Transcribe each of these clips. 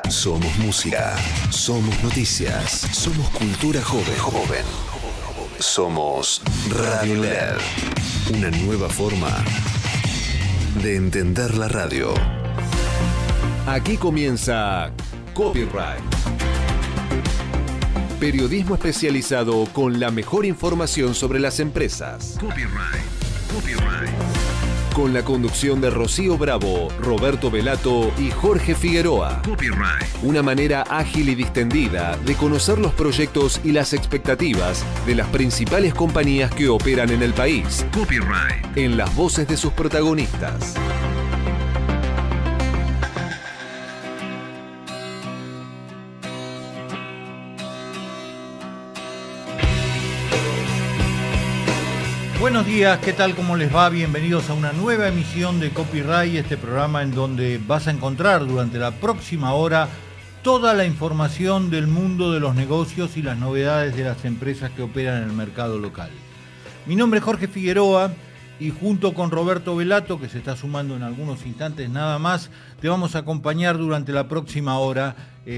Somos música, somos noticias, somos cultura joven. Somos Radio LED, una nueva forma de entender la radio. Aquí comienza Copyright. Periodismo especializado con la mejor información sobre las empresas. Copyright. Con la conducción de Rocío Bravo, Roberto Velato y Jorge Figueroa. Copyright. Una manera ágil y distendida de conocer los proyectos y las expectativas de las principales compañías que operan en el país. Copyright. En las voces de sus protagonistas. Buenos días, ¿qué tal? ¿Cómo les va? Bienvenidos a una nueva emisión de Copyright, este programa en donde vas a encontrar durante la próxima hora toda la información del mundo de los negocios y las novedades de las empresas que operan en el mercado local. Mi nombre es Jorge Figueroa y junto con Roberto Velato, que se está sumando en algunos instantes nada más, te vamos a acompañar durante la próxima hora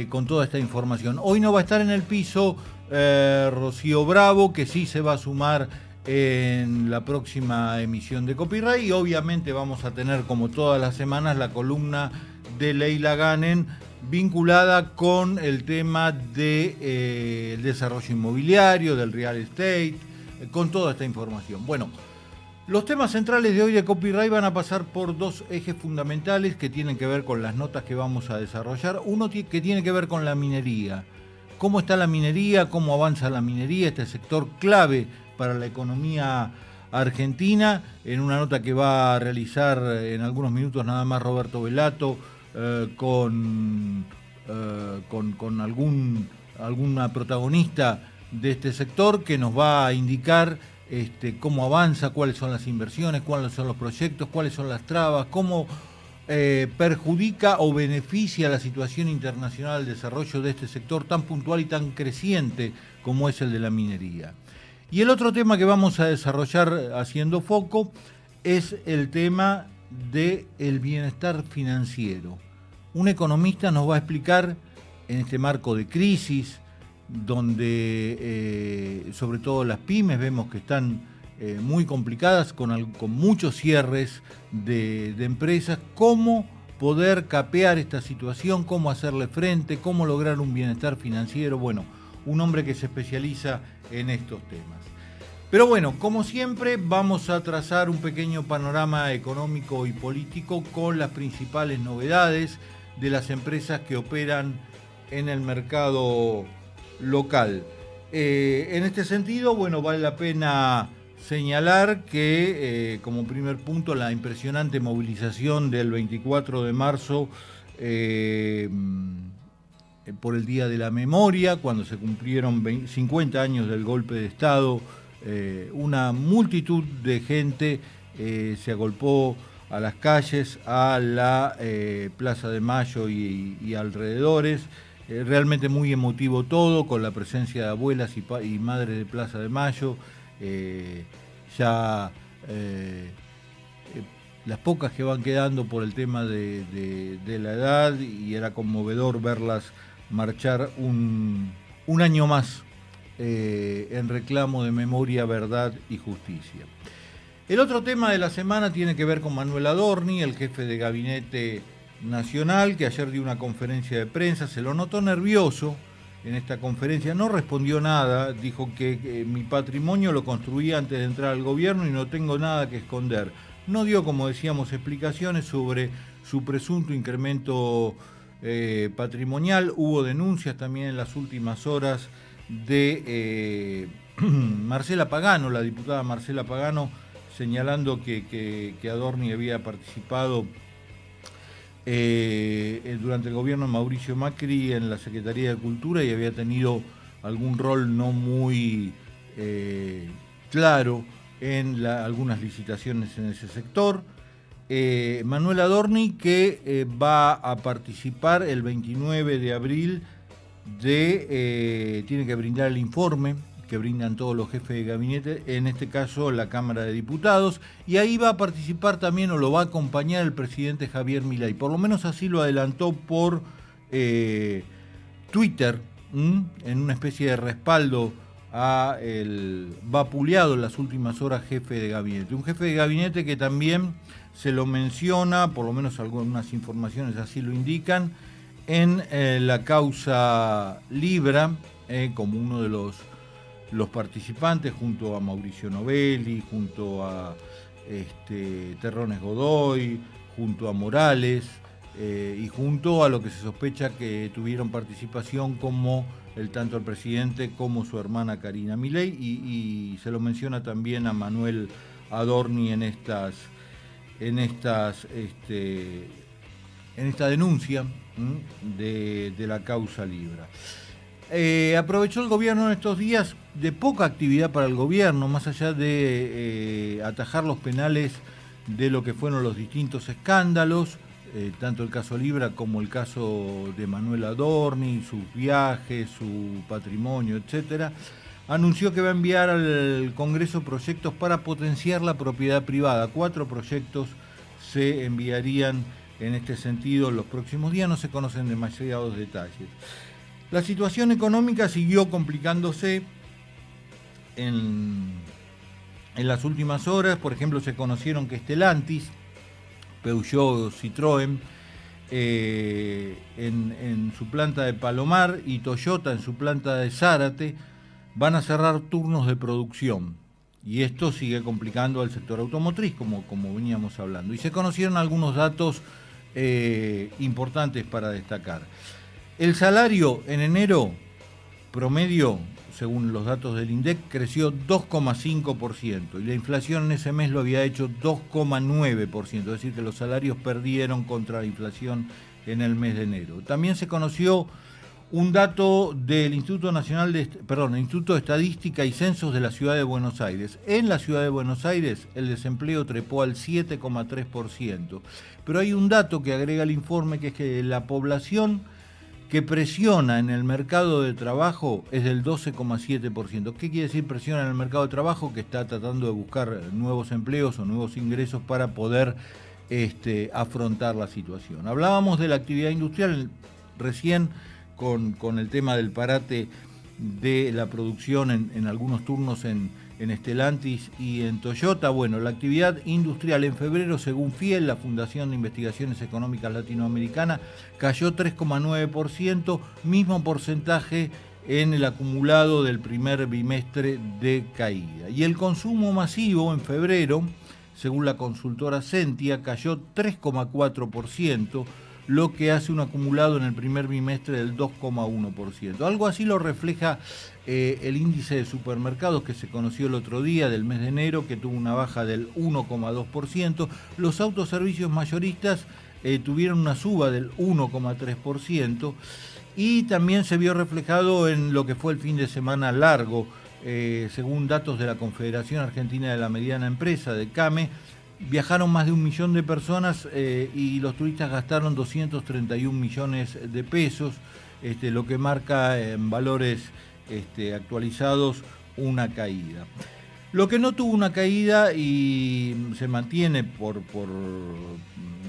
con toda esta información. Hoy no va a estar en el piso Rocío Bravo, que sí se va a sumar en la próxima emisión de Copyright, y obviamente vamos a tener, como todas las semanas, la columna de Leila Ganen vinculada con el tema de el desarrollo inmobiliario, del real estate, con toda esta información. Bueno, los temas centrales de hoy de Copyright van a pasar por dos ejes fundamentales que tienen que ver con las notas que vamos a desarrollar. Uno que tiene que ver con la minería. ¿Cómo está la minería? ¿Cómo avanza la minería? Este sector clave para la economía argentina, en una nota que va a realizar en algunos minutos nada más Roberto Velato con alguna protagonista de este sector que nos va a indicar cómo avanza, cuáles son las inversiones, cuáles son los proyectos, cuáles son las trabas, cómo perjudica o beneficia la situación internacional del desarrollo de este sector tan puntual y tan creciente como es el de la minería. Y el otro tema que vamos a desarrollar haciendo foco es el tema del bienestar financiero. Un economista nos va a explicar en este marco de crisis, donde sobre todo las pymes vemos que están muy complicadas, con muchos cierres de empresas, cómo poder capear esta situación, cómo hacerle frente, cómo lograr un bienestar financiero. Bueno, un hombre que se especializa en estos temas. Pero bueno, como siempre, vamos a trazar un pequeño panorama económico y político con las principales novedades de las empresas que operan en el mercado local. En este sentido, bueno, vale la pena señalar que, como primer punto, la impresionante movilización del 24 de marzo por el Día de la Memoria, cuando se cumplieron 50 años del golpe de Estado. Una multitud de gente se agolpó a las calles, a la Plaza de Mayo y alrededores. Realmente muy emotivo todo, con la presencia de abuelas y madres de Plaza de Mayo. Las pocas que van quedando por el tema de la edad, y era conmovedor verlas marchar un año más en reclamo de memoria, verdad y justicia. El otro tema de la semana tiene que ver con Manuel Adorni, el jefe de gabinete nacional, que ayer dio una conferencia de prensa. Se lo notó nervioso en esta conferencia, no respondió nada, dijo que mi patrimonio lo construía antes de entrar al gobierno y no tengo nada que esconder. No dio, como decíamos, explicaciones sobre su presunto incremento patrimonial. Hubo denuncias también en las últimas horas de Marcela Pagano, la diputada Marcela Pagano, señalando que Adorni había participado durante el gobierno de Mauricio Macri en la Secretaría de Cultura y había tenido algún rol no muy claro en algunas licitaciones en ese sector. Manuel Adorni, que va a participar el 29 de abril tiene que brindar el informe que brindan todos los jefes de gabinete, en este caso la Cámara de Diputados, y ahí va a participar también, o lo va a acompañar, el presidente Javier Milei. Por lo menos así lo adelantó por Twitter, en una especie de respaldo a el vapuleado en las últimas horas jefe de gabinete. Un jefe de gabinete que también se lo menciona, por lo menos algunas informaciones así lo indican, en la causa Libra, como uno de los participantes, junto a Mauricio Novelli, junto a Terrones Godoy, junto a Morales, y junto a lo que se sospecha que tuvieron participación como tanto el presidente como su hermana Karina Milei, y se lo menciona también a Manuel Adorni en esta denuncia de la causa Libra. Aprovechó el gobierno en estos días de poca actividad para el gobierno, más allá de atajar los penales de lo que fueron los distintos escándalos, tanto el caso Libra como el caso de Manuel Adorni, sus viajes, su patrimonio, etcétera. Anunció que va a enviar al Congreso proyectos para potenciar la propiedad privada. 4 proyectos se enviarían en este sentido en los próximos días, no se conocen demasiados detalles. La situación económica siguió complicándose en las últimas horas. Por ejemplo, se conocieron que Stellantis, Peugeot, Citroën, en su planta de Palomar, y Toyota en su planta de Zárate van a cerrar turnos de producción. Y esto sigue complicando al sector automotriz, como veníamos hablando. Y se conocieron algunos datos importantes para destacar. El salario en enero promedio, según los datos del INDEC, creció 2,5%, y la inflación en ese mes lo había hecho 2,9%, es decir, que los salarios perdieron contra la inflación en el mes de enero. También se conoció un dato del Instituto de Estadística y Censos de la Ciudad de Buenos Aires. En la Ciudad de Buenos Aires el desempleo trepó al 7,3%, pero hay un dato que agrega el informe, que es que la población que presiona en el mercado de trabajo es del 12,7%. ¿Qué quiere decir presiona en el mercado de trabajo? Que está tratando de buscar nuevos empleos o nuevos ingresos para poder afrontar la situación. Hablábamos de la actividad industrial recién con el tema del parate de la producción en algunos turnos en Stellantis y en Toyota. Bueno, la actividad industrial en febrero, según FIEL, la Fundación de Investigaciones Económicas Latinoamericana, cayó 3,9%, mismo porcentaje en el acumulado del primer bimestre de caída. Y el consumo masivo en febrero, según la consultora Sentia, cayó 3,4%, lo que hace un acumulado en el primer bimestre del 2,1%. Algo así lo refleja el índice de supermercados que se conoció el otro día del mes de enero, que tuvo una baja del 1,2%. Los autoservicios mayoristas tuvieron una suba del 1,3%, y también se vio reflejado en lo que fue el fin de semana largo. Según datos de la Confederación Argentina de la Mediana Empresa, de CAME, viajaron más de 1 millón de personas y los turistas gastaron 231 millones de pesos, lo que marca en valores actualizados una caída. Lo que no tuvo una caída y se mantiene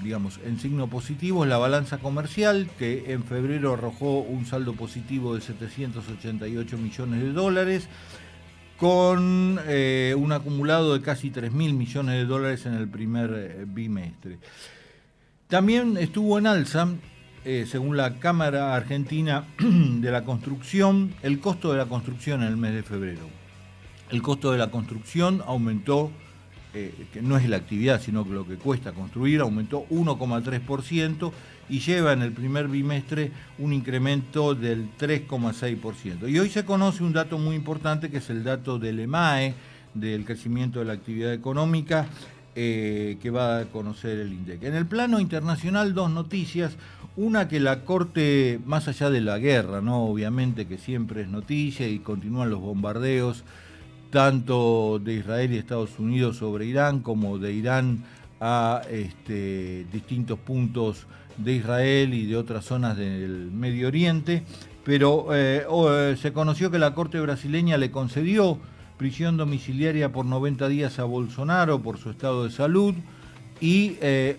digamos, en signo positivo es la balanza comercial, que en febrero arrojó un saldo positivo de 788 millones de dólares, con un acumulado de casi 3.000 millones de dólares en el primer bimestre. También estuvo en alza, según la Cámara Argentina de la Construcción, el costo de la construcción en el mes de febrero. El costo de la construcción aumentó, que no es la actividad, sino que lo que cuesta construir, aumentó 1,3%, y lleva en el primer bimestre un incremento del 3,6%. Y hoy se conoce un dato muy importante, que es el dato del EMAE, del crecimiento de la actividad económica, que va a conocer el INDEC. En el plano internacional, 2 noticias. Una, que la Corte, más allá de la guerra, ¿no? Obviamente que siempre es noticia y continúan los bombardeos, tanto de Israel y Estados Unidos sobre Irán, como de Irán a distintos puntos de Israel y de otras zonas del Medio Oriente, pero se conoció que la Corte brasileña le concedió prisión domiciliaria por 90 días a Bolsonaro por su estado de salud, Y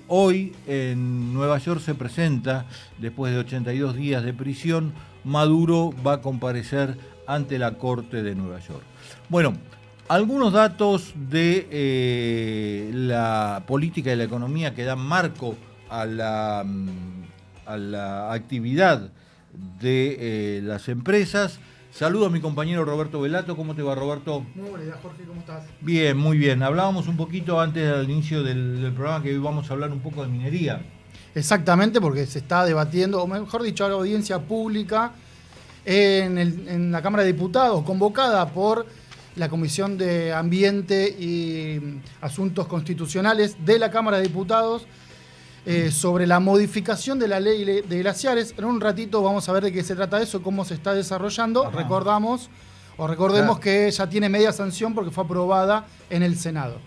hoy en Nueva York se presenta, después de 82 días de prisión, Maduro va a comparecer ante la Corte de Nueva York. Bueno, algunos datos de la política y la economía que dan marco a la actividad de las empresas. Saludo a mi compañero Roberto Velato. ¿Cómo te va, Roberto? Muy buena idea, Jorge, ¿cómo estás? Bien, muy bien. Hablábamos un poquito antes del inicio del programa que hoy vamos a hablar un poco de minería. Exactamente, porque se está debatiendo, o mejor dicho, la audiencia pública en la Cámara de Diputados, convocada por la Comisión de Ambiente y Asuntos Constitucionales de la Cámara de Diputados, sobre la modificación de la ley de glaciares. En un ratito vamos a ver de qué se trata eso, cómo se está desarrollando. Ajá. Recordemos Claro. que ya tiene media sanción porque fue aprobada en el Senado.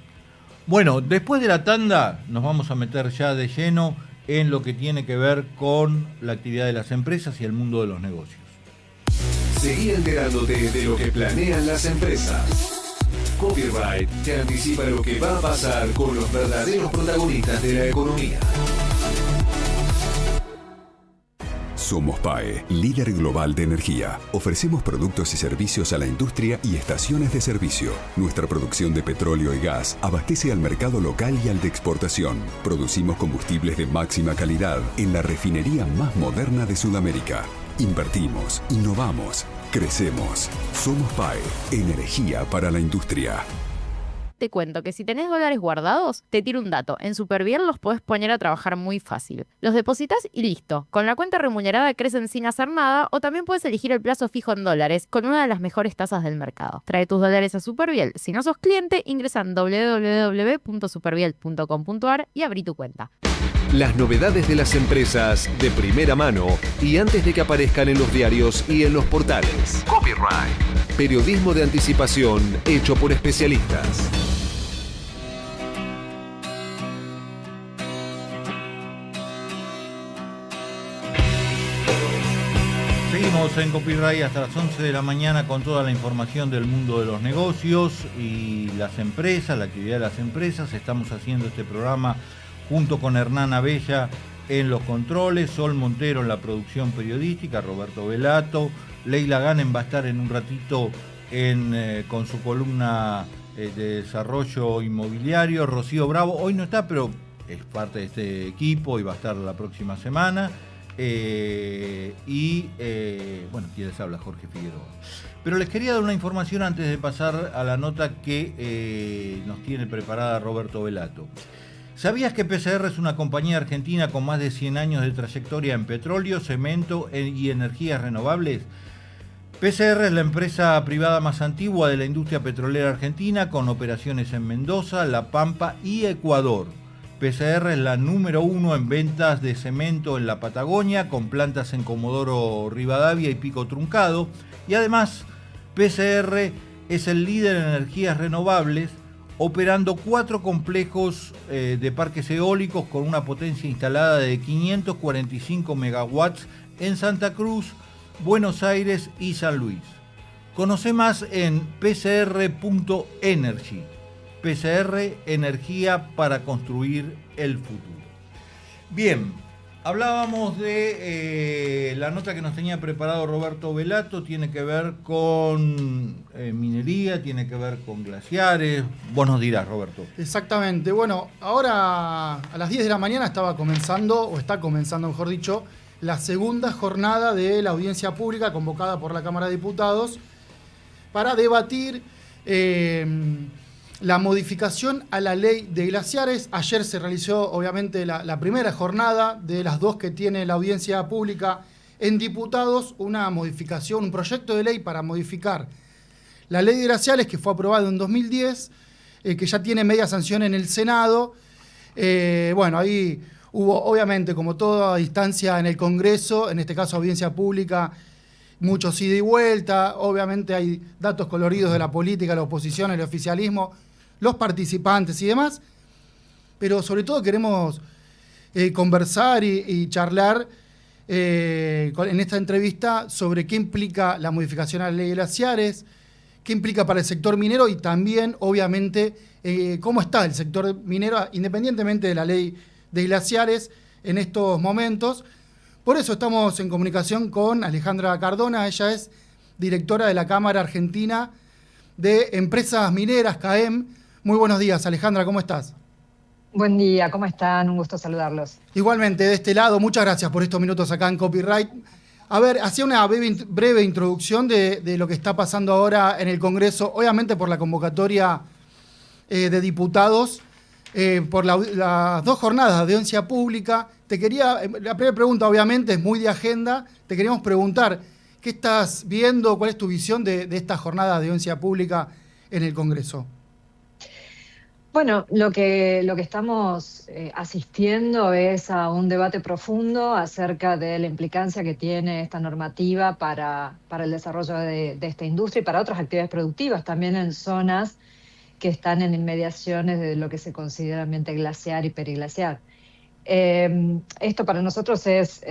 Bueno, después de la tanda nos vamos a meter ya de lleno en lo que tiene que ver con la actividad de las empresas y el mundo de los negocios. Seguí enterándote de lo que planean las empresas. Copyright te anticipa lo que va a pasar con los verdaderos protagonistas de la economía. Somos PAE, líder global de energía. Ofrecemos productos y servicios a la industria y estaciones de servicio. Nuestra producción de petróleo y gas abastece al mercado local y al de exportación. Producimos combustibles de máxima calidad en la refinería más moderna de Sudamérica. Invertimos, innovamos, crecemos. Somos PAE, energía para la industria. Te cuento que si tenés dólares guardados, te tiro un dato. En Superviel los podés poner a trabajar muy fácil. Los depositas y listo. Con la cuenta remunerada crecen sin hacer nada, o también puedes elegir el plazo fijo en dólares con una de las mejores tasas del mercado. Trae tus dólares a Superviel. Si no sos cliente, ingresa en www.superviel.com.ar y abrí tu cuenta. Las novedades de las empresas de primera mano y antes de que aparezcan en los diarios y en los portales. Copyright. Periodismo de anticipación hecho por especialistas. Seguimos en Copyright hasta las 11 de la mañana con toda la información del mundo de los negocios y las empresas, la actividad de las empresas. Estamos haciendo este programa junto con Hernán Abella en los controles, Sol Montero en la producción periodística, Roberto Velato, Leila Ganem va a estar en un ratito con su columna de desarrollo inmobiliario, Rocío Bravo, hoy no está, pero es parte de este equipo y va a estar la próxima semana. Bueno, quien les habla, Jorge Figueroa. Pero les quería dar una información antes de pasar a la nota que nos tiene preparada Roberto Velato. ¿Sabías que PCR es una compañía argentina con más de 100 años de trayectoria en petróleo, cemento y energías renovables? PCR es la empresa privada más antigua de la industria petrolera argentina, con operaciones en Mendoza, La Pampa y Ecuador. PCR es la número 1 en ventas de cemento en la Patagonia, con plantas en Comodoro Rivadavia y Pico Truncado. Y además, PCR es el líder en energías renovables, operando 4 complejos de parques eólicos con una potencia instalada de 545 megawatts en Santa Cruz, Buenos Aires y San Luis. Conoce más en pcr.energy. PCR, energía para construir el futuro. Bien, hablábamos de la nota que nos tenía preparado Roberto Velato, tiene que ver con minería, tiene que ver con glaciares. Vos nos dirás, Roberto. Exactamente. Bueno, ahora a las 10 de la mañana está comenzando, mejor dicho, la segunda jornada de la audiencia pública convocada por la Cámara de Diputados para debatir la modificación a la ley de glaciares. Ayer se realizó, obviamente, la primera jornada de las 2 que tiene la audiencia pública en diputados, una modificación, un proyecto de ley para modificar la ley de glaciares que fue aprobada en 2010, que ya tiene media sanción en el Senado. Bueno, ahí hubo, obviamente, como toda instancia en el Congreso, en este caso audiencia pública, muchos ida y vuelta. Obviamente hay datos coloridos de la política, la oposición, el oficialismo, los participantes y demás, pero sobre todo queremos conversar y charlar en esta entrevista sobre qué implica la modificación a la ley de glaciares, qué implica para el sector minero y también, obviamente, cómo está el sector minero, independientemente de la ley de glaciares en estos momentos. Por eso estamos en comunicación con Alejandra Cardona. Ella es directora de la Cámara Argentina de Empresas Mineras, CAEM. Muy buenos días, Alejandra, ¿cómo estás? Buen día, ¿cómo están? Un gusto saludarlos. Igualmente, de este lado, muchas gracias por estos minutos acá en Copyright. A ver, hacía una breve introducción de lo que está pasando ahora en el Congreso, obviamente por la convocatoria de diputados, por las 2 jornadas de audiencia pública. La primera pregunta obviamente es muy de agenda, te queríamos preguntar, ¿qué estás viendo? ¿Cuál es tu visión de esta jornada de audiencia pública en el Congreso? Bueno, lo que estamos asistiendo es a un debate profundo acerca de la implicancia que tiene esta normativa para el desarrollo de esta industria y para otras actividades productivas, también en zonas que están en inmediaciones de lo que se considera ambiente glaciar y periglaciar. Esto para nosotros es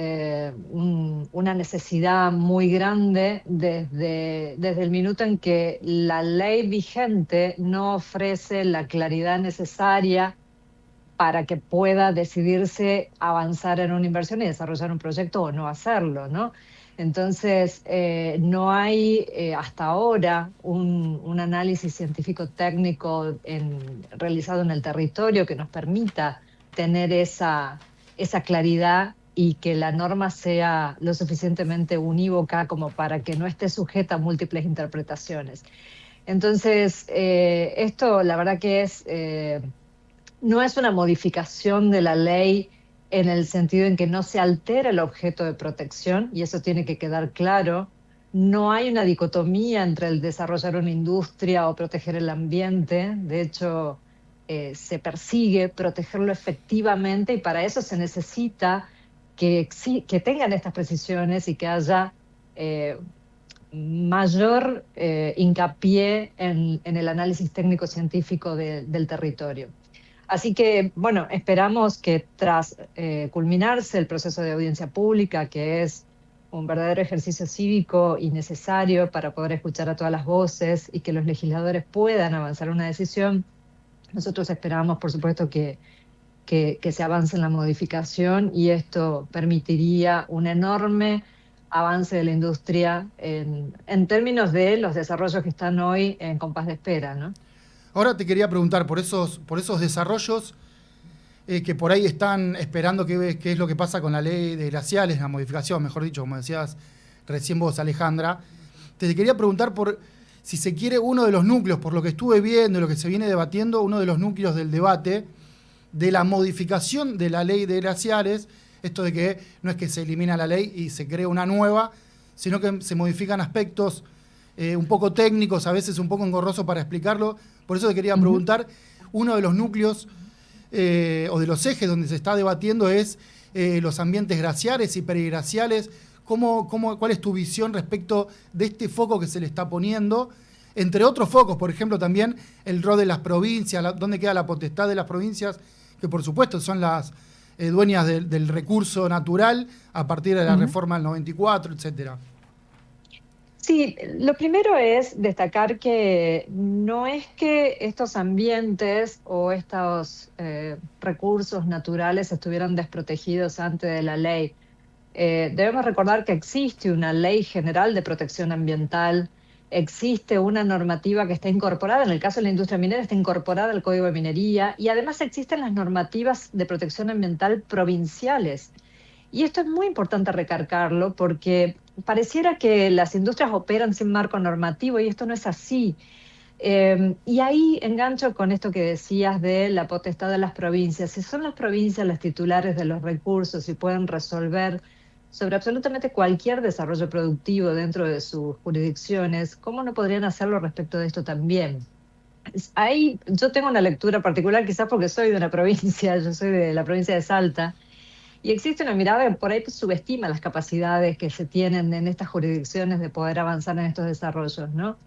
una necesidad muy grande desde el minuto en que la ley vigente no ofrece la claridad necesaria para que pueda decidirse avanzar en una inversión y desarrollar un proyecto o no hacerlo, ¿no? Entonces, no hay hasta ahora un análisis científico técnico realizado en el territorio que nos permita tener esa claridad y que la norma sea lo suficientemente unívoca como para que no esté sujeta a múltiples interpretaciones. Entonces, esto la verdad que no es una modificación de la ley en el sentido en que no se altera el objeto de protección, y eso tiene que quedar claro. No hay una dicotomía entre el desarrollar una industria o proteger el ambiente. De hecho, se persigue protegerlo efectivamente y para eso se necesita que tengan estas precisiones y que haya mayor hincapié en el análisis técnico-científico del territorio. Así que, bueno, esperamos que tras culminarse el proceso de audiencia pública, que es un verdadero ejercicio cívico y necesario para poder escuchar a todas las voces y que los legisladores puedan avanzar una decisión, nosotros esperamos, por supuesto, que se avance en la modificación y esto permitiría un enorme avance de la industria en términos de los desarrollos que están hoy en compás de espera, ¿no? Ahora te quería preguntar por esos desarrollos que por ahí están esperando qué es lo que pasa con la ley de glaciales, la modificación, mejor dicho, como decías recién vos, Alejandra. Te quería preguntar por si se quiere uno de los núcleos, por lo que estuve viendo y lo que se viene debatiendo, uno de los núcleos del debate de la modificación de la ley de glaciares, esto de que no es que se elimina la ley y se crea una nueva, sino que se modifican aspectos un poco técnicos, a veces un poco engorrosos para explicarlo. Por eso te quería preguntar, uno de los núcleos o de los ejes donde se está debatiendo es los ambientes glaciares y periglaciales. ¿Cuál es tu visión respecto de este foco que se le está poniendo? Entre otros focos, por ejemplo, también el rol de las provincias, dónde queda la potestad de las provincias, que por supuesto son las dueñas del recurso natural a partir de la reforma del 94, etcétera. Sí, lo primero es destacar que no es que estos ambientes o estos recursos naturales estuvieran desprotegidos antes de la ley. Debemos recordar que existe una ley general de protección ambiental, existe una normativa que está incorporada, en el caso de la industria minera está incorporada al Código de Minería, y además existen las normativas de protección ambiental provinciales. Y esto es muy importante recargarlo porque pareciera que las industrias operan sin marco normativo y esto no es así. Y ahí engancho con esto que decías de la potestad de las provincias. Si son las provincias las titulares de los recursos y pueden resolver sobre absolutamente cualquier desarrollo productivo dentro de sus jurisdicciones, ¿cómo no podrían hacerlo respecto de esto también? Ahí yo tengo una lectura particular, quizás porque soy de una provincia, yo soy de la provincia de Salta, y existe una mirada que por ahí subestima las capacidades que se tienen en estas jurisdicciones de poder avanzar en estos desarrollos, ¿no?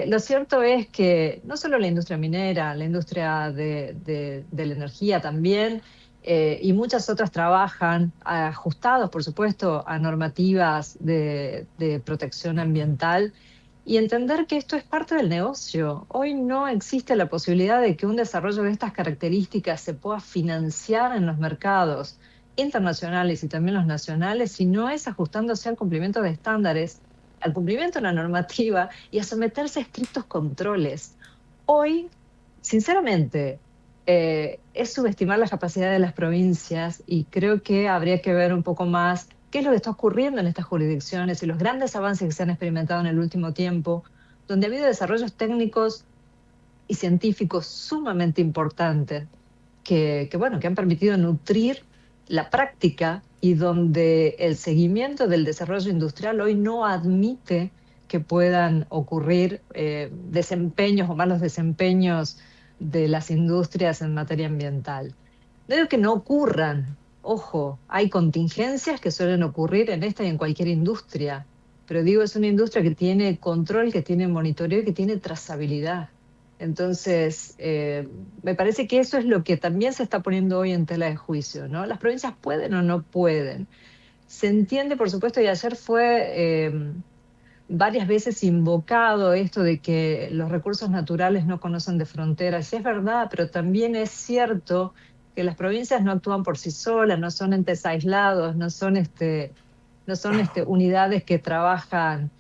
Lo cierto es que no solo la industria minera, la industria de la energía también, y muchas otras trabajan ajustados, por supuesto, a normativas de protección ambiental y entender que esto es parte del negocio. Hoy no existe la posibilidad de que un desarrollo de estas características se pueda financiar en los mercados internacionales y también los nacionales si no es ajustándose al cumplimiento de estándares, al cumplimiento de la normativa y a someterse a estrictos controles. Hoy, sinceramente, es subestimar la capacidad de las provincias y creo que habría que ver un poco más qué es lo que está ocurriendo en estas jurisdicciones y los grandes avances que se han experimentado en el último tiempo, donde ha habido desarrollos técnicos y científicos sumamente importantes que han permitido nutrir la práctica y donde el seguimiento del desarrollo industrial hoy no admite que puedan ocurrir desempeños o malos desempeños de las industrias en materia ambiental. No digo que no ocurran, ojo, hay contingencias que suelen ocurrir en esta y en cualquier industria, pero digo, es una industria que tiene control, que tiene monitoreo y que tiene trazabilidad. Entonces, me parece que eso es lo que también se está poniendo hoy en tela de juicio, ¿no? Las provincias pueden o no pueden. Se entiende, por supuesto, y ayer fue varias veces invocado esto de que los recursos naturales no conocen de fronteras. Y es verdad, pero también es cierto que las provincias no actúan por sí solas, no son entes aislados, no son unidades que trabajan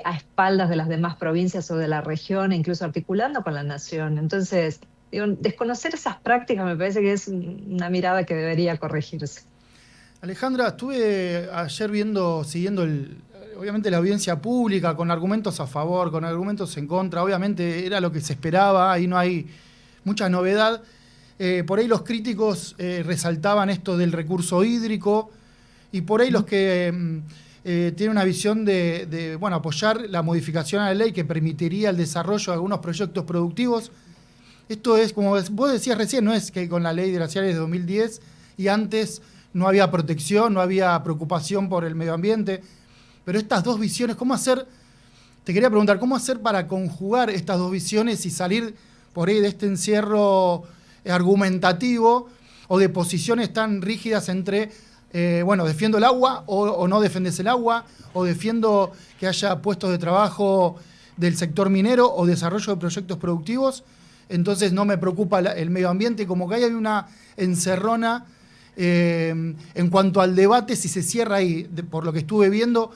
a espaldas de las demás provincias o de la región, incluso articulando con la nación. Entonces, desconocer esas prácticas me parece que es una mirada que debería corregirse. Alejandra, estuve ayer siguiendo obviamente la audiencia pública, con argumentos a favor, con argumentos en contra. Obviamente era lo que se esperaba, ahí no hay mucha novedad. Por ahí los críticos resaltaban esto del recurso hídrico, y por ahí los que tienen una visión de apoyar la modificación a la ley que permitiría el desarrollo de algunos proyectos productivos. Esto es, como vos decías recién, no es que con la ley de glaciares de 2010 y antes no había protección, no había preocupación por el medio ambiente, pero estas dos visiones, te quería preguntar, ¿cómo hacer para conjugar estas dos visiones y salir por ahí de este encierro argumentativo o de posiciones tan rígidas entre, defiendo el agua o no defendes el agua, o defiendo que haya puestos de trabajo del sector minero o desarrollo de proyectos productivos, entonces no me preocupa el medio ambiente? Como que hay una encerrona en cuanto al debate, si se cierra ahí, por lo que estuve viendo.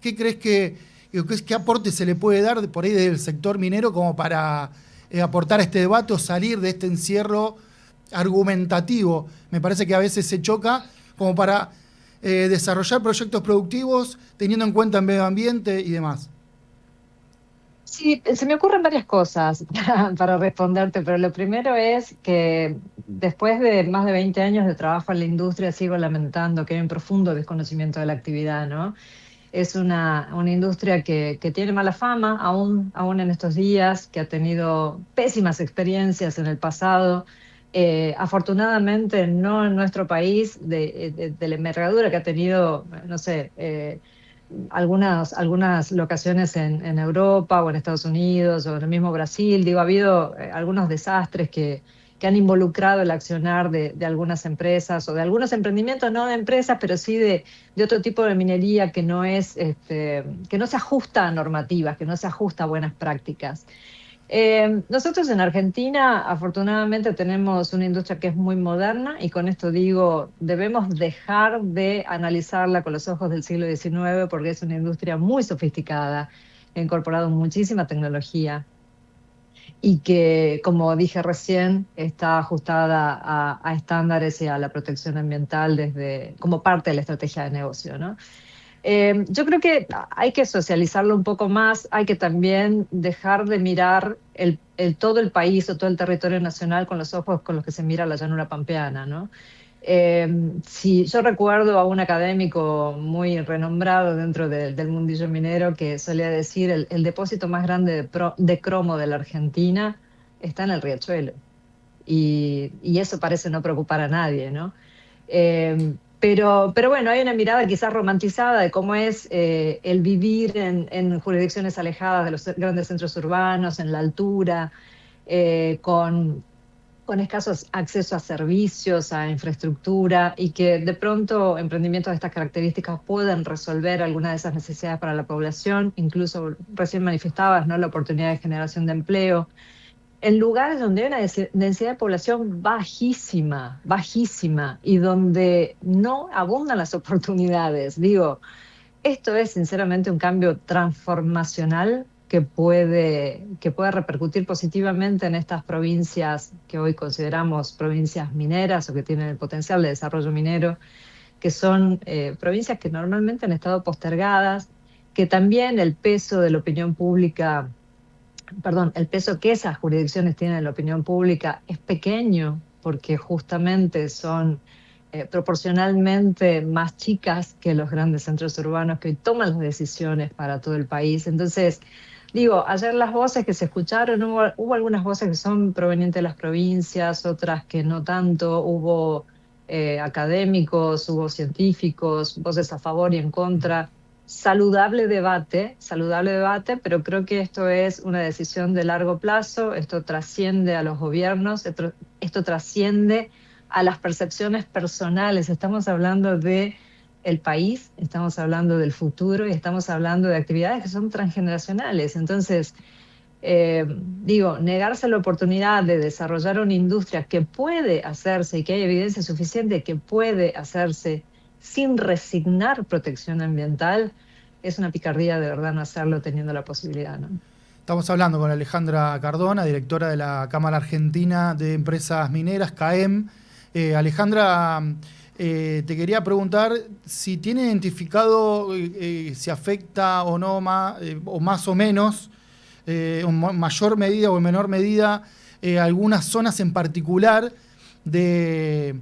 ¿Qué crees qué aporte se le puede dar por ahí del sector minero como para aportar a este debate o salir de este encierro argumentativo? Me parece que a veces se choca como para desarrollar proyectos productivos teniendo en cuenta el medio ambiente y demás. Sí, se me ocurren varias cosas para responderte, pero lo primero es que después de más de 20 años de trabajo en la industria sigo lamentando que hay un profundo desconocimiento de la actividad, ¿no? Es una industria que tiene mala fama aún en estos días, que ha tenido pésimas experiencias en el pasado. Afortunadamente no en nuestro país, de la envergadura que ha tenido, no sé, algunas locaciones en Europa o en Estados Unidos o en el mismo Brasil. Ha habido algunos desastres que han involucrado el accionar de algunas empresas o de algunos emprendimientos, no de empresas, pero sí de otro tipo de minería que no se ajusta a normativas, que no se ajusta a buenas prácticas. Nosotros en Argentina afortunadamente tenemos una industria que es muy moderna, y con esto digo, debemos dejar de analizarla con los ojos del siglo XIX, porque es una industria muy sofisticada, que ha incorporado muchísima tecnología y que, como dije recién, está ajustada a estándares y a la protección ambiental como parte de la estrategia de negocio, ¿no? Yo creo que hay que socializarlo un poco más, hay que también dejar de mirar todo el país o todo el territorio nacional con los ojos con los que se mira la llanura pampeana, ¿no? Si yo recuerdo a un académico muy renombrado dentro del mundillo minero que solía decir el depósito más grande de cromo de la Argentina está en el Riachuelo, y eso parece no preocupar a nadie, ¿no? Pero bueno, hay una mirada quizás romantizada de cómo es el vivir en jurisdicciones alejadas de los grandes centros urbanos, en la altura, con con escaso acceso a servicios, a infraestructura, y que de pronto emprendimientos de estas características pueden resolver algunas de esas necesidades para la población, incluso recién manifestabas, ¿no?, la oportunidad de generación de empleo, en lugares donde hay una densidad de población bajísima, bajísima, y donde no abundan las oportunidades. Digo, esto es sinceramente un cambio transformacional que puede repercutir positivamente en estas provincias que hoy consideramos provincias mineras o que tienen el potencial de desarrollo minero, que son provincias que normalmente han estado postergadas, que también el peso de la opinión pública, el peso que esas jurisdicciones tienen en la opinión pública es pequeño, porque justamente son proporcionalmente más chicas que los grandes centros urbanos que hoy toman las decisiones para todo el país. Entonces, digo, ayer las voces que se escucharon, hubo algunas voces que son provenientes de las provincias, otras que no tanto, hubo académicos, hubo científicos, voces a favor y en contra. Saludable debate, pero creo que esto es una decisión de largo plazo, esto trasciende a los gobiernos, esto trasciende a las percepciones personales. Estamos hablando de el país, estamos hablando del futuro y estamos hablando de actividades que son transgeneracionales. Entonces, negarse la oportunidad de desarrollar una industria que puede hacerse y que hay evidencia suficiente que puede hacerse sin resignar protección ambiental, es una picardía de verdad no hacerlo teniendo la posibilidad, ¿no? Estamos hablando con Alejandra Cardona, directora de la Cámara Argentina de Empresas Mineras, CAEM. Alejandra, te quería preguntar si tiene identificado si afecta o no, o más o menos, en mayor medida o en menor medida, algunas zonas en particular de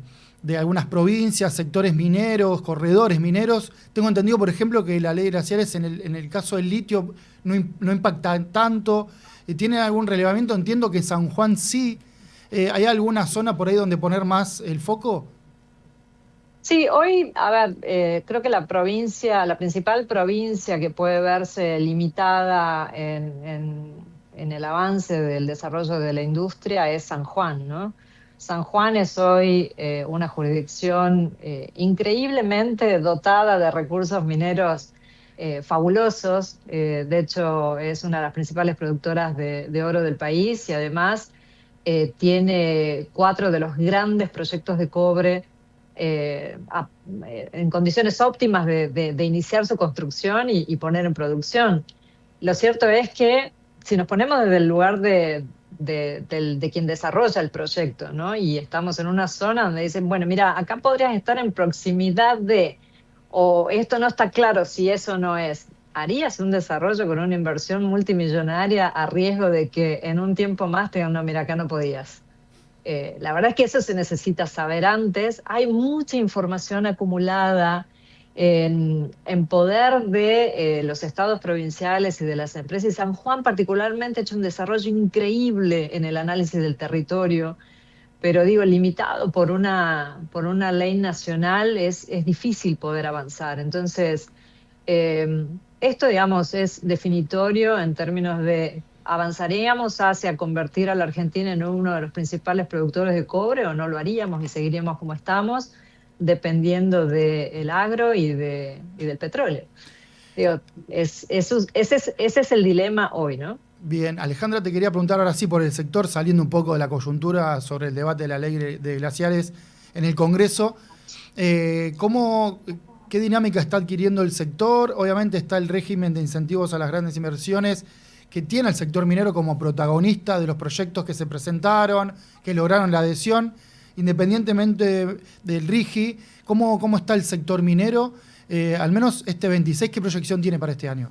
algunas provincias, sectores mineros, corredores mineros. Tengo entendido, por ejemplo, que la ley de glaciares en el caso del litio no impacta tanto. ¿Tiene algún relevamiento? Entiendo que San Juan sí. ¿Hay alguna zona por ahí donde poner más el foco? Sí, hoy, creo que la principal provincia que puede verse limitada en el avance del desarrollo de la industria es San Juan, ¿no? San Juan es hoy una jurisdicción increíblemente dotada de recursos mineros fabulosos. De hecho, es una de las principales productoras de oro del país y además tiene 4 de los grandes proyectos de cobre en condiciones óptimas de iniciar su construcción y poner en producción. Lo cierto es que si nos ponemos desde el lugar de quien desarrolla el proyecto, ¿no?, y estamos en una zona donde dicen, bueno, mira, acá podrías estar en proximidad o esto no está claro si eso no es, ¿harías un desarrollo con una inversión multimillonaria a riesgo de que en un tiempo más te digan, no, mira, acá no podías? La verdad es que eso se necesita saber antes. Hay mucha información acumulada en poder de los estados provinciales y de las empresas. Y San Juan particularmente ha hecho un desarrollo increíble en el análisis del territorio, pero limitado por una ley nacional es difícil poder avanzar. Entonces, esto, es definitorio en términos de ¿avanzaríamos hacia convertir a la Argentina en uno de los principales productores de cobre o no lo haríamos y seguiríamos como estamos, dependiendo del agro y del petróleo? Ese es el dilema hoy, ¿no? Bien, Alejandra, te quería preguntar ahora sí por el sector, saliendo un poco de la coyuntura sobre el debate de la ley de glaciares en el Congreso. ¿Qué dinámica está adquiriendo el sector? Obviamente está el régimen de incentivos a las grandes inversiones que tiene el sector minero como protagonista de los proyectos que se presentaron, que lograron la adhesión. Independientemente del RIGI, ¿cómo está el sector minero? Al menos este 26, ¿qué proyección tiene para este año?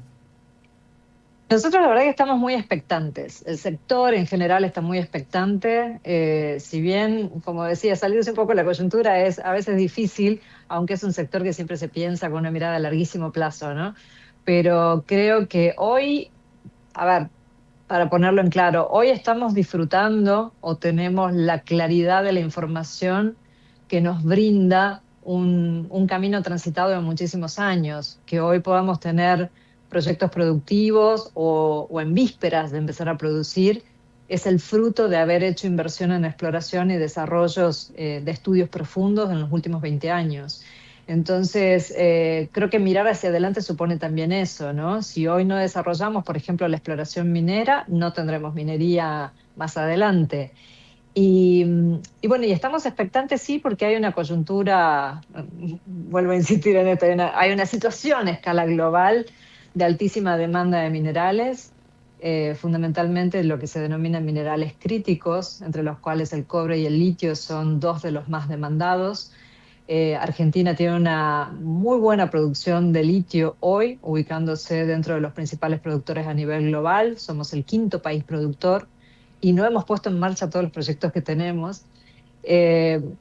Nosotros la verdad que estamos muy expectantes. El sector en general está muy expectante. Si bien, como decía, salirse un poco de la coyuntura es a veces difícil, aunque es un sector que siempre se piensa con una mirada a larguísimo plazo, ¿no? Pero creo que hoy, para ponerlo en claro, hoy estamos disfrutando o tenemos la claridad de la información que nos brinda un camino transitado de muchísimos años, que hoy podamos tener proyectos productivos o en vísperas de empezar a producir, es el fruto de haber hecho inversión en exploración y desarrollos de estudios profundos en los últimos 20 años. Entonces, creo que mirar hacia adelante supone también eso, ¿no? Si hoy no desarrollamos, por ejemplo, la exploración minera, no tendremos minería más adelante. Y bueno, y estamos expectantes, sí, porque hay una coyuntura, vuelvo a insistir en esto, hay una situación a escala global de altísima demanda de minerales, fundamentalmente lo que se denomina minerales críticos, entre los cuales el cobre y el litio son dos de los más demandados. Argentina tiene una muy buena producción de litio hoy, ubicándose dentro de los principales productores a nivel global. Somos el 5º país productor y no hemos puesto en marcha todos los proyectos que tenemos.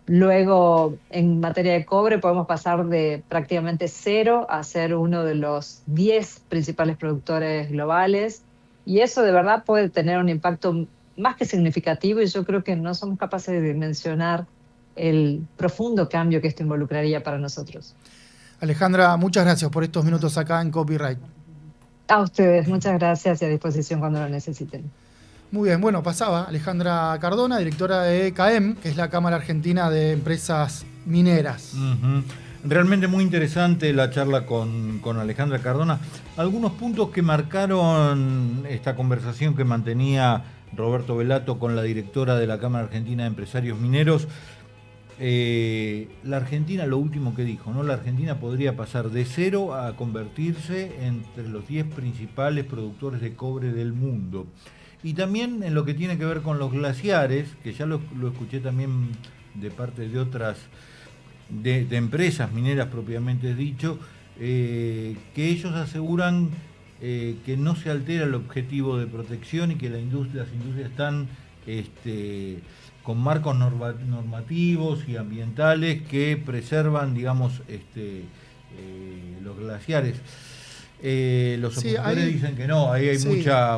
Luego, en materia de cobre, podemos pasar de prácticamente 0 a ser uno de los 10 principales productores globales. Y eso de verdad puede tener un impacto más que significativo, y yo creo que no somos capaces de dimensionar el profundo cambio que esto involucraría para nosotros. Alejandra, muchas gracias por estos minutos acá en Copyright. A ustedes, muchas gracias y a disposición cuando lo necesiten. Muy bien, bueno, pasaba Alejandra Cardona, directora de CAEM, que es la Cámara Argentina de Empresas Mineras. Realmente muy interesante la charla con Alejandra Cardona. Algunos puntos que marcaron esta conversación que mantenía Roberto Velato con la directora de la Cámara Argentina de Empresarios Mineros. La Argentina, lo último que dijo, ¿no? La Argentina podría pasar de 0 a convertirse entre los 10 principales productores de cobre del mundo. Y también en lo que tiene que ver con los glaciares, que ya lo escuché también de parte de otras de empresas mineras propiamente dicho, que ellos aseguran que no se altera el objetivo de protección y que las industrias están con marcos normativos y ambientales que preservan, digamos, los glaciares. Los opositores dicen que no, ahí hay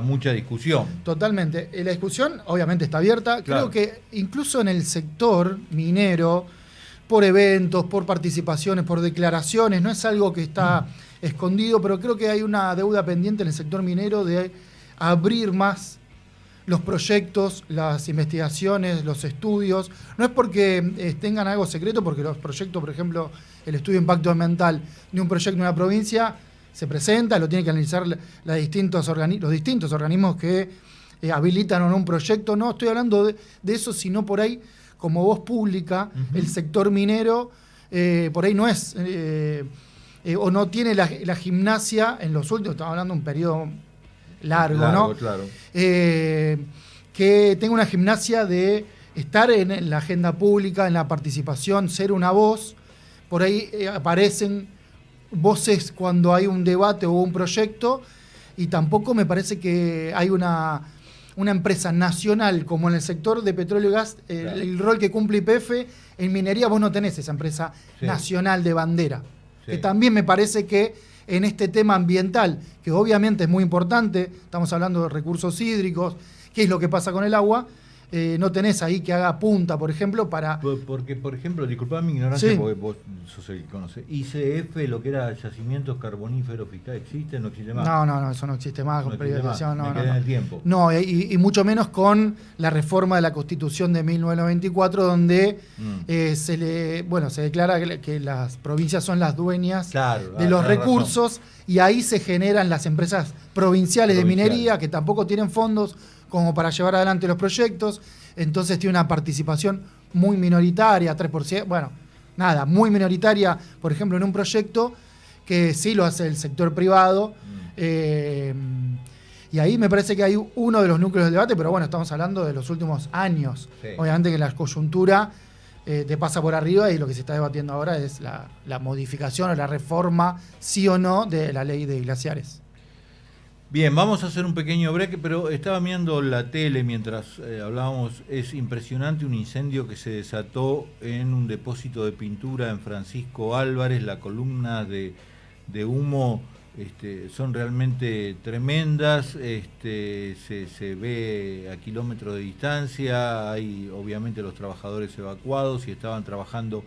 mucha discusión. Totalmente. La discusión obviamente está abierta. Claro. Creo que incluso en el sector minero, por eventos, por participaciones, por declaraciones, no es algo que está escondido, pero creo que hay una deuda pendiente en el sector minero de abrir más los proyectos, las investigaciones, los estudios. No es porque tengan algo secreto, porque los proyectos, por ejemplo, el estudio de impacto ambiental de un proyecto en una provincia se presenta, lo tienen que analizar los distintos organismos que habilitan o no un proyecto. No estoy hablando de eso, sino por ahí, como voz pública, el sector minero por ahí no es, o no tiene la gimnasia en los últimos, estamos hablando de un periodo largo, ¿no? Claro. Que tenga una gimnasia de estar en la agenda pública, en la participación, ser una voz. Por ahí aparecen voces cuando hay un debate o un proyecto, y tampoco me parece que hay una empresa nacional como en el sector de petróleo y gas, el rol que cumple YPF. En minería vos no tenés esa empresa nacional de bandera, que también me parece que en este tema ambiental, que obviamente es muy importante, estamos hablando de recursos hídricos, qué es lo que pasa con el agua, no tenés ahí que haga punta, por ejemplo, para... Porque, por ejemplo, disculpad mi ignorancia, porque vos sos el que conoce, ICF, lo que era yacimientos carboníferos fiscales, ¿existe? ¿No existe más? No, eso no existe más, con privatización, no. En el tiempo. No, y mucho menos con la reforma de la Constitución de 1994, donde se declara que las provincias son las dueñas de los recursos, y ahí se generan las empresas provinciales de minería, que tampoco tienen fondos como para llevar adelante los proyectos. Entonces tiene una participación muy minoritaria, 3%, bueno, nada, muy minoritaria, por ejemplo, en un proyecto, que sí lo hace el sector privado. Y ahí me parece que hay uno de los núcleos del debate, pero bueno, estamos hablando de los últimos años. Obviamente que la coyuntura te pasa por arriba, y lo que se está debatiendo ahora es la modificación o la reforma, sí o no, de la ley de glaciares. Bien, vamos a hacer un pequeño break, pero estaba mirando la tele mientras hablábamos. Es impresionante un incendio que se desató en un depósito de pintura en Francisco Álvarez. Las columnas de humo son realmente tremendas. Se ve a kilómetros de distancia. Hay obviamente los trabajadores evacuados y estaban trabajando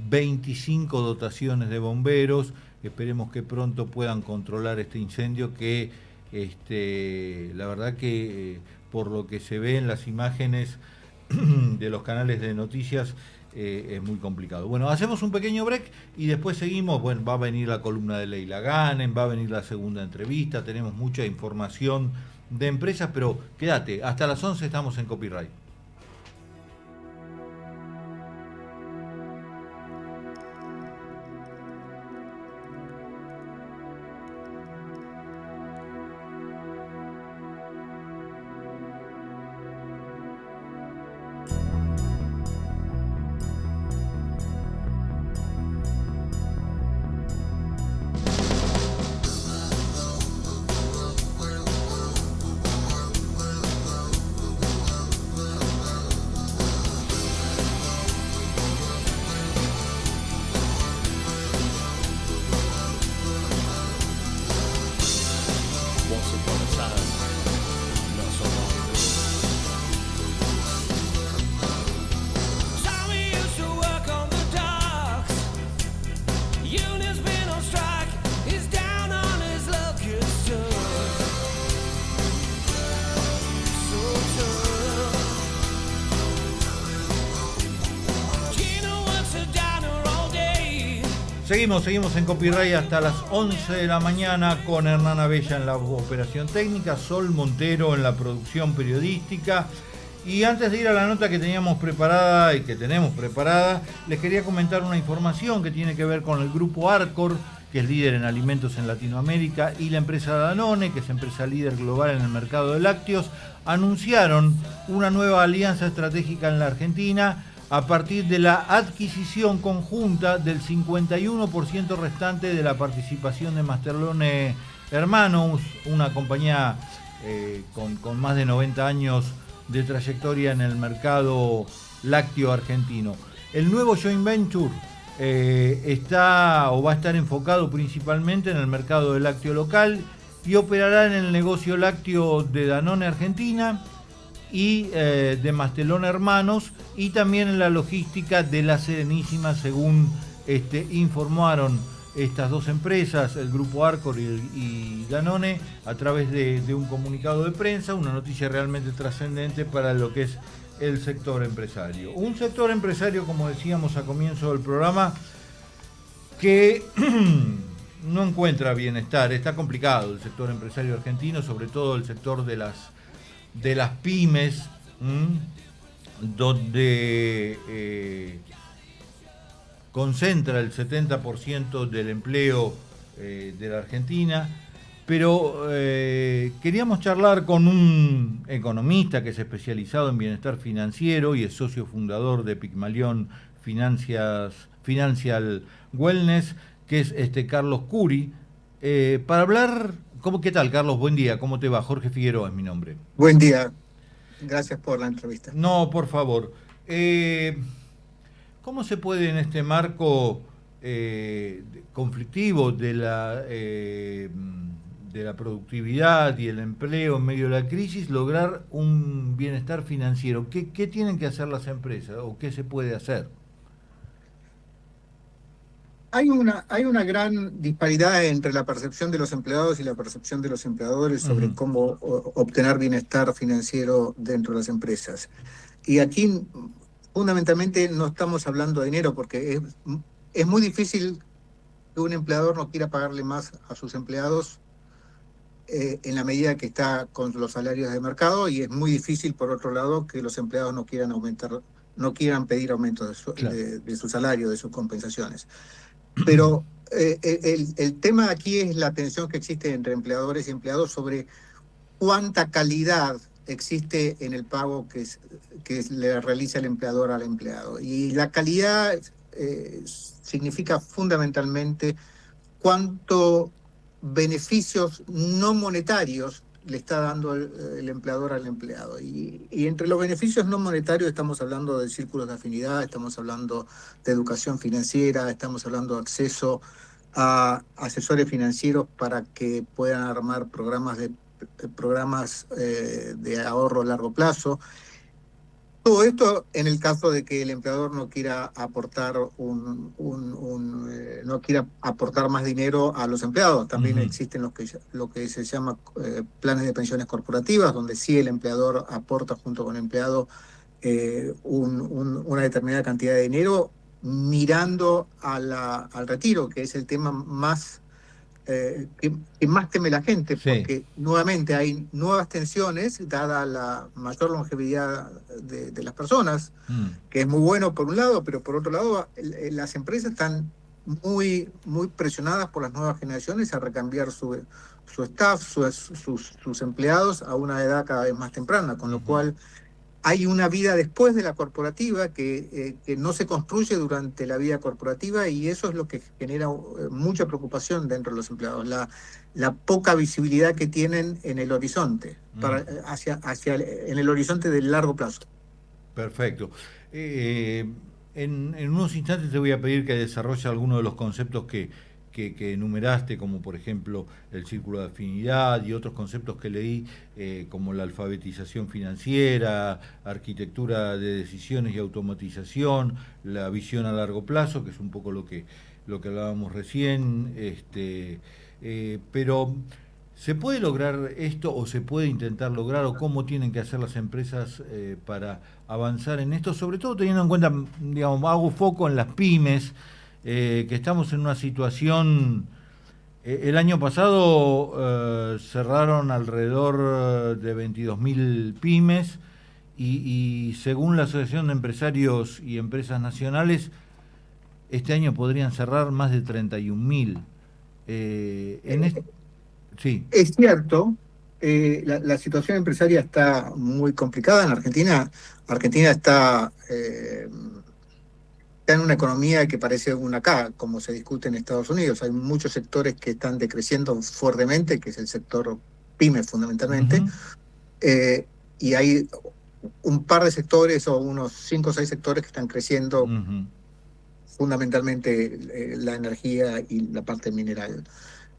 25 dotaciones de bomberos. Esperemos que pronto puedan controlar este incendio que La verdad que por lo que se ve en las imágenes de los canales de noticias, es muy complicado. Bueno, hacemos un pequeño break y después seguimos. Bueno, va a venir la columna de Leila Ganem, va a venir la segunda entrevista, tenemos mucha información de empresas, pero quédate, hasta las 11 estamos en Copyright. Seguimos en Copyright hasta las 11 de la mañana con Hernán Abella en la operación técnica, Sol Montero en la producción periodística. Y antes de ir a la nota que teníamos preparada y que tenemos preparada, les quería comentar una información que tiene que ver con el grupo Arcor, que es líder en alimentos en Latinoamérica, y la empresa Danone, que es empresa líder global en el mercado de lácteos, anunciaron una nueva alianza estratégica en la Argentina a partir de la adquisición conjunta del 51% restante de la participación de Mastelone Hermanos, una compañía con más de 90 años de trayectoria en el mercado lácteo argentino. El nuevo joint venture va a estar enfocado principalmente en el mercado del lácteo local y operará en el negocio lácteo de Danone Argentina y de Mastelone Hermanos, y también en la logística de La Serenísima, según informaron estas dos empresas, el grupo Arcor y Danone, a través de un comunicado de prensa, una noticia realmente trascendente para lo que es el sector empresario. Un sector empresario, como decíamos a comienzo del programa, que no encuentra bienestar. Está complicado el sector empresario argentino, sobre todo el sector de las pymes, donde concentra el 70% del empleo de la Argentina. Pero queríamos charlar con un economista que es especializado en bienestar financiero y es socio fundador de Pigmalión Financial Wellness, que es Carlos Curi, para hablar. ¿Qué tal, Carlos? Buen día, ¿cómo te va? Jorge Figueroa es mi nombre. Buen día, gracias por la entrevista. No, por favor. ¿Cómo se puede en este marco conflictivo de la productividad y el empleo en medio de la crisis lograr un bienestar financiero? ¿Qué tienen que hacer las empresas o qué se puede hacer? Hay una gran disparidad entre la percepción de los empleados y la percepción de los empleadores sobre cómo obtener bienestar financiero dentro de las empresas. Y aquí, fundamentalmente, no estamos hablando de dinero, porque es muy difícil que un empleador no quiera pagarle más a sus empleados en la medida que está con los salarios de mercado, y es muy difícil, por otro lado, que los empleados no quieran pedir aumentos de su salario, de sus compensaciones. Pero el tema aquí es la tensión que existe entre empleadores y empleados sobre cuánta calidad existe en el pago que le realiza el empleador al empleado. Y la calidad significa fundamentalmente cuánto beneficios no monetarios le está dando el empleador al empleado. Y entre los beneficios no monetarios estamos hablando de círculos de afinidad, estamos hablando de educación financiera, estamos hablando de acceso a asesores financieros para que puedan armar programas de ahorro a largo plazo. Todo esto en el caso de que el empleador no quiera aportar no quiera aportar más dinero a los empleados. También existen lo que se llama planes de pensiones corporativas, donde sí el empleador aporta junto con el empleado una determinada cantidad de dinero, mirando al retiro, que es el tema más que más teme la gente, porque nuevamente hay nuevas tensiones, dada la mayor longevidad de las personas, que es muy bueno por un lado, pero por otro lado las empresas están muy presionadas por las nuevas generaciones a recambiar su staff, sus empleados a una edad cada vez más temprana, con lo cual hay una vida después de la corporativa que no se construye durante la vida corporativa, y eso es lo que genera mucha preocupación dentro de los empleados, la poca visibilidad que tienen en el horizonte, en el horizonte del largo plazo. Perfecto. En unos instantes te voy a pedir que desarrolles algunos de los conceptos que enumeraste, como por ejemplo el círculo de afinidad y otros conceptos que leí, como la alfabetización financiera, arquitectura de decisiones y automatización, la visión a largo plazo, que es un poco lo que hablábamos recién, pero ¿se puede lograr esto o se puede intentar lograr, o cómo tienen que hacer las empresas para avanzar en esto? Sobre todo teniendo en cuenta, digamos, hago foco en las pymes, que estamos en una situación, el año pasado cerraron alrededor de 22.000 pymes y según la Asociación de Empresarios y Empresas Nacionales, este año podrían cerrar más de 31.000. Sí. Es cierto, la situación empresaria está muy complicada en Argentina. Argentina está en una economía que parece una K, como se discute en Estados Unidos. Hay muchos sectores que están decreciendo fuertemente, que es el sector pyme fundamentalmente, y hay un par de sectores, o unos 5 o 6 sectores que están creciendo, fundamentalmente la energía y la parte mineral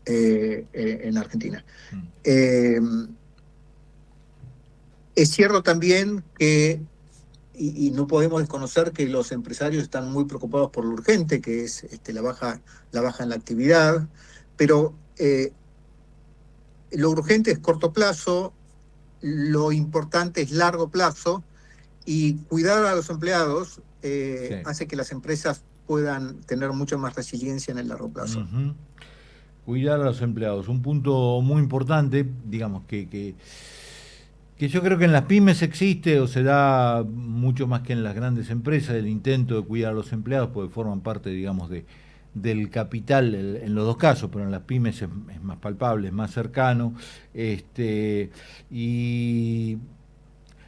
en Argentina. Es cierto también que y no podemos desconocer que los empresarios están muy preocupados por lo urgente, que es la baja en la actividad, pero lo urgente es corto plazo, lo importante es largo plazo, y cuidar a los empleados hace que las empresas puedan tener mucho más resiliencia en el largo plazo. Cuidar a los empleados, un punto muy importante, digamos, que yo creo que en las pymes existe, o se da mucho más que en las grandes empresas, el intento de cuidar a los empleados, porque forman parte, digamos, del capital en los dos casos, pero en las pymes es más palpable, es más cercano. Y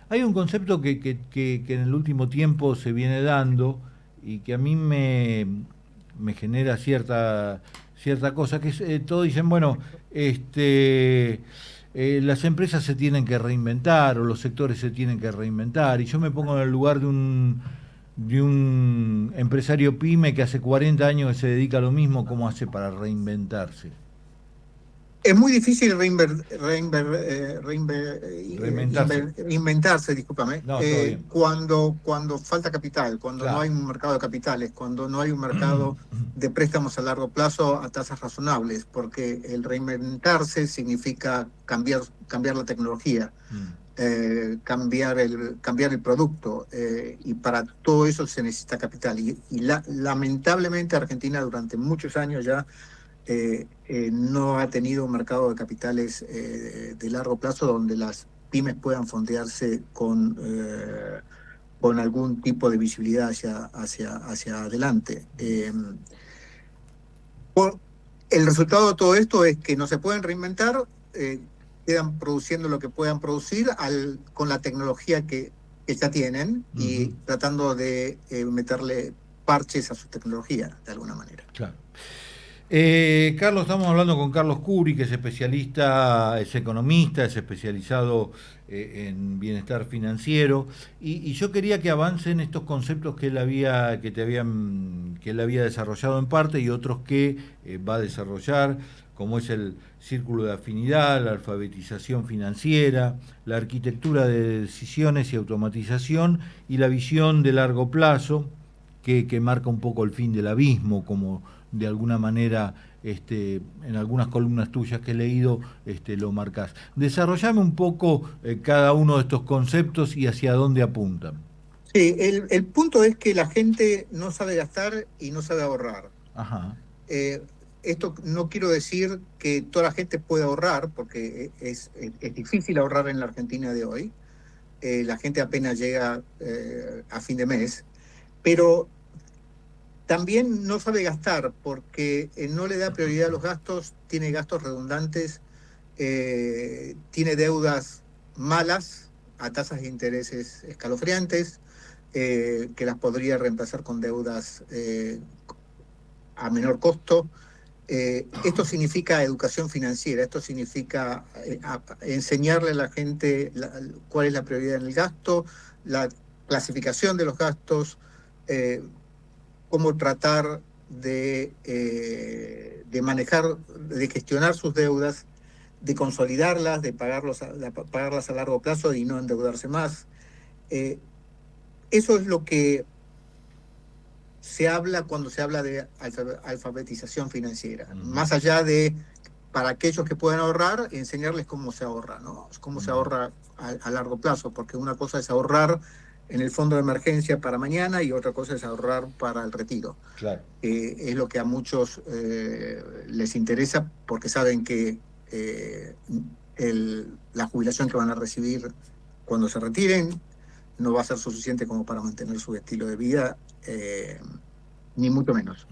hay un concepto que en el último tiempo se viene dando y que a mí me genera cierta cosa, que es, todos dicen, bueno, las empresas se tienen que reinventar, o los sectores se tienen que reinventar, y yo me pongo en el lugar de un empresario pyme que hace 40 años que se dedica a lo mismo. ¿Cómo hace para reinventarse? Es muy difícil reinventarse, discúlpame, cuando falta capital, cuando no hay un mercado de capitales, cuando no hay un mercado de préstamos a largo plazo a tasas razonables, porque el reinventarse significa cambiar la tecnología, cambiar el producto, y para todo eso se necesita capital. Y lamentablemente Argentina durante muchos años ya no ha tenido un mercado de capitales de largo plazo donde las pymes puedan fondearse con algún tipo de visibilidad hacia adelante. El resultado de todo esto es que no se pueden reinventar, quedan produciendo lo que puedan producir con la tecnología que ya tienen, y tratando de meterle parches a su tecnología de alguna manera. Claro. Carlos, estamos hablando con Carlos Curi, que es especialista, es economista, es especializado en bienestar financiero, y yo quería que avancen estos conceptos que él había desarrollado en parte, y otros que va a desarrollar, como es el círculo de afinidad, la alfabetización financiera, la arquitectura de decisiones y automatización y la visión de largo plazo que marca un poco el fin del abismo, como de alguna manera en algunas columnas tuyas que he leído lo marcás. Desarrollame un poco cada uno de estos conceptos y hacia dónde apuntan. Sí, el punto es que la gente no sabe gastar y no sabe ahorrar. Ajá. Esto no quiero decir que toda la gente pueda ahorrar, porque es difícil ahorrar en la Argentina de hoy. La gente apenas llega a fin de mes, pero también no sabe gastar porque no le da prioridad a los gastos, tiene gastos redundantes, tiene deudas malas a tasas de intereses escalofriantes, que las podría reemplazar con deudas a menor costo. Esto significa educación financiera, esto significa enseñarle a la gente cuál es la prioridad en el gasto, la clasificación de los gastos, cómo tratar de manejar, de gestionar sus deudas, de consolidarlas, de pagarlas a largo plazo y no endeudarse más. Eso es lo que se habla cuando se habla de alfabetización financiera. Más allá de, para aquellos que puedan ahorrar, enseñarles cómo se ahorra, ¿no? Cómo se ahorra a largo plazo, porque una cosa es ahorrar en el fondo de emergencia para mañana y otra cosa es ahorrar para el retiro. Claro. Es lo que a muchos les interesa, porque saben que la jubilación que van a recibir cuando se retiren no va a ser suficiente como para mantener su estilo de vida, ni mucho menos.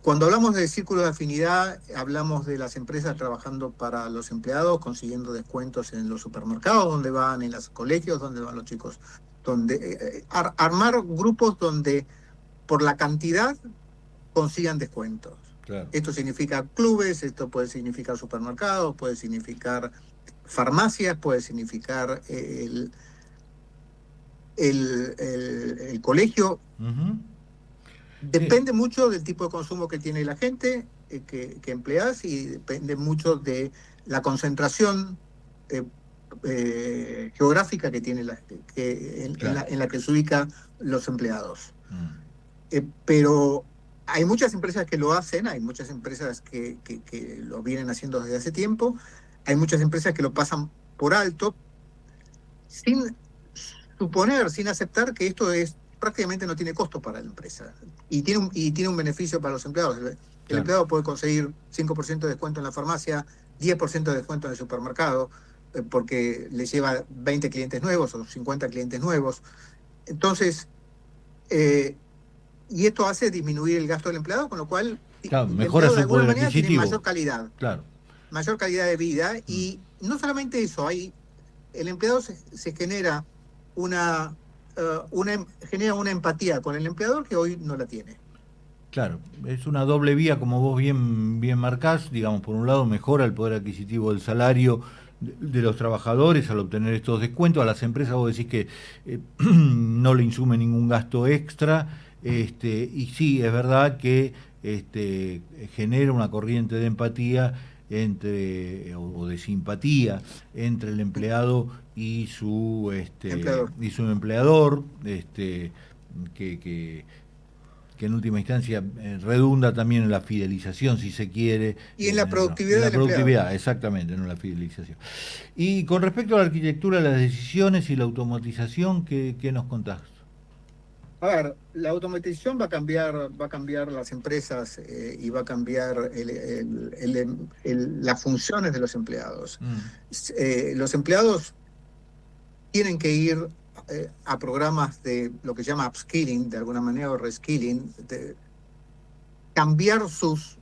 Cuando hablamos de círculo de afinidad, hablamos de las empresas trabajando para los empleados, consiguiendo descuentos en los supermercados donde van, en los colegios donde van los chicos, donde armar grupos donde por la cantidad consigan descuentos. Claro. Esto significa clubes, esto puede significar supermercados, puede significar farmacias, puede significar el colegio. Depende mucho del tipo de consumo que tiene la gente que empleas, y depende mucho de la concentración geográfica que tiene en la que se ubican los empleados. Pero hay muchas empresas que lo hacen, hay muchas empresas que lo vienen haciendo desde hace tiempo, hay muchas empresas que lo pasan por alto sin suponer, sin aceptar que esto prácticamente no tiene costo para la empresa y tiene un beneficio para los empleados. El empleado puede conseguir 5% de descuento en la farmacia, 10% de descuento en el supermercado, porque le lleva 20 clientes nuevos o 50 clientes nuevos. Entonces, y esto hace disminuir el gasto del empleado, con lo cual mejora su poder adquisitivo. Tiene mayor calidad. Claro. Mayor calidad de vida. Y no solamente eso, el empleado se genera genera una empatía con el empleador que hoy no la tiene. Claro, es una doble vía, como vos bien marcás. Digamos, por un lado mejora el poder adquisitivo del salario de los trabajadores al obtener estos descuentos. A las empresas vos decís que no le insume ningún gasto extra, y sí, es verdad que genera una corriente de empatía o de simpatía entre el empleado y su empleador, que en última instancia redunda también en la fidelización, si se quiere. Y en la productividad del empleado. Empleado. Exactamente, no en la fidelización. Y con respecto a la arquitectura, las decisiones y la automatización, ¿qué nos contás? A ver, la automatización va a cambiar las empresas y va a cambiar las funciones de los empleados. Los empleados tienen que ir a programas de lo que se llama upskilling, de alguna manera, o reskilling, cambiar sus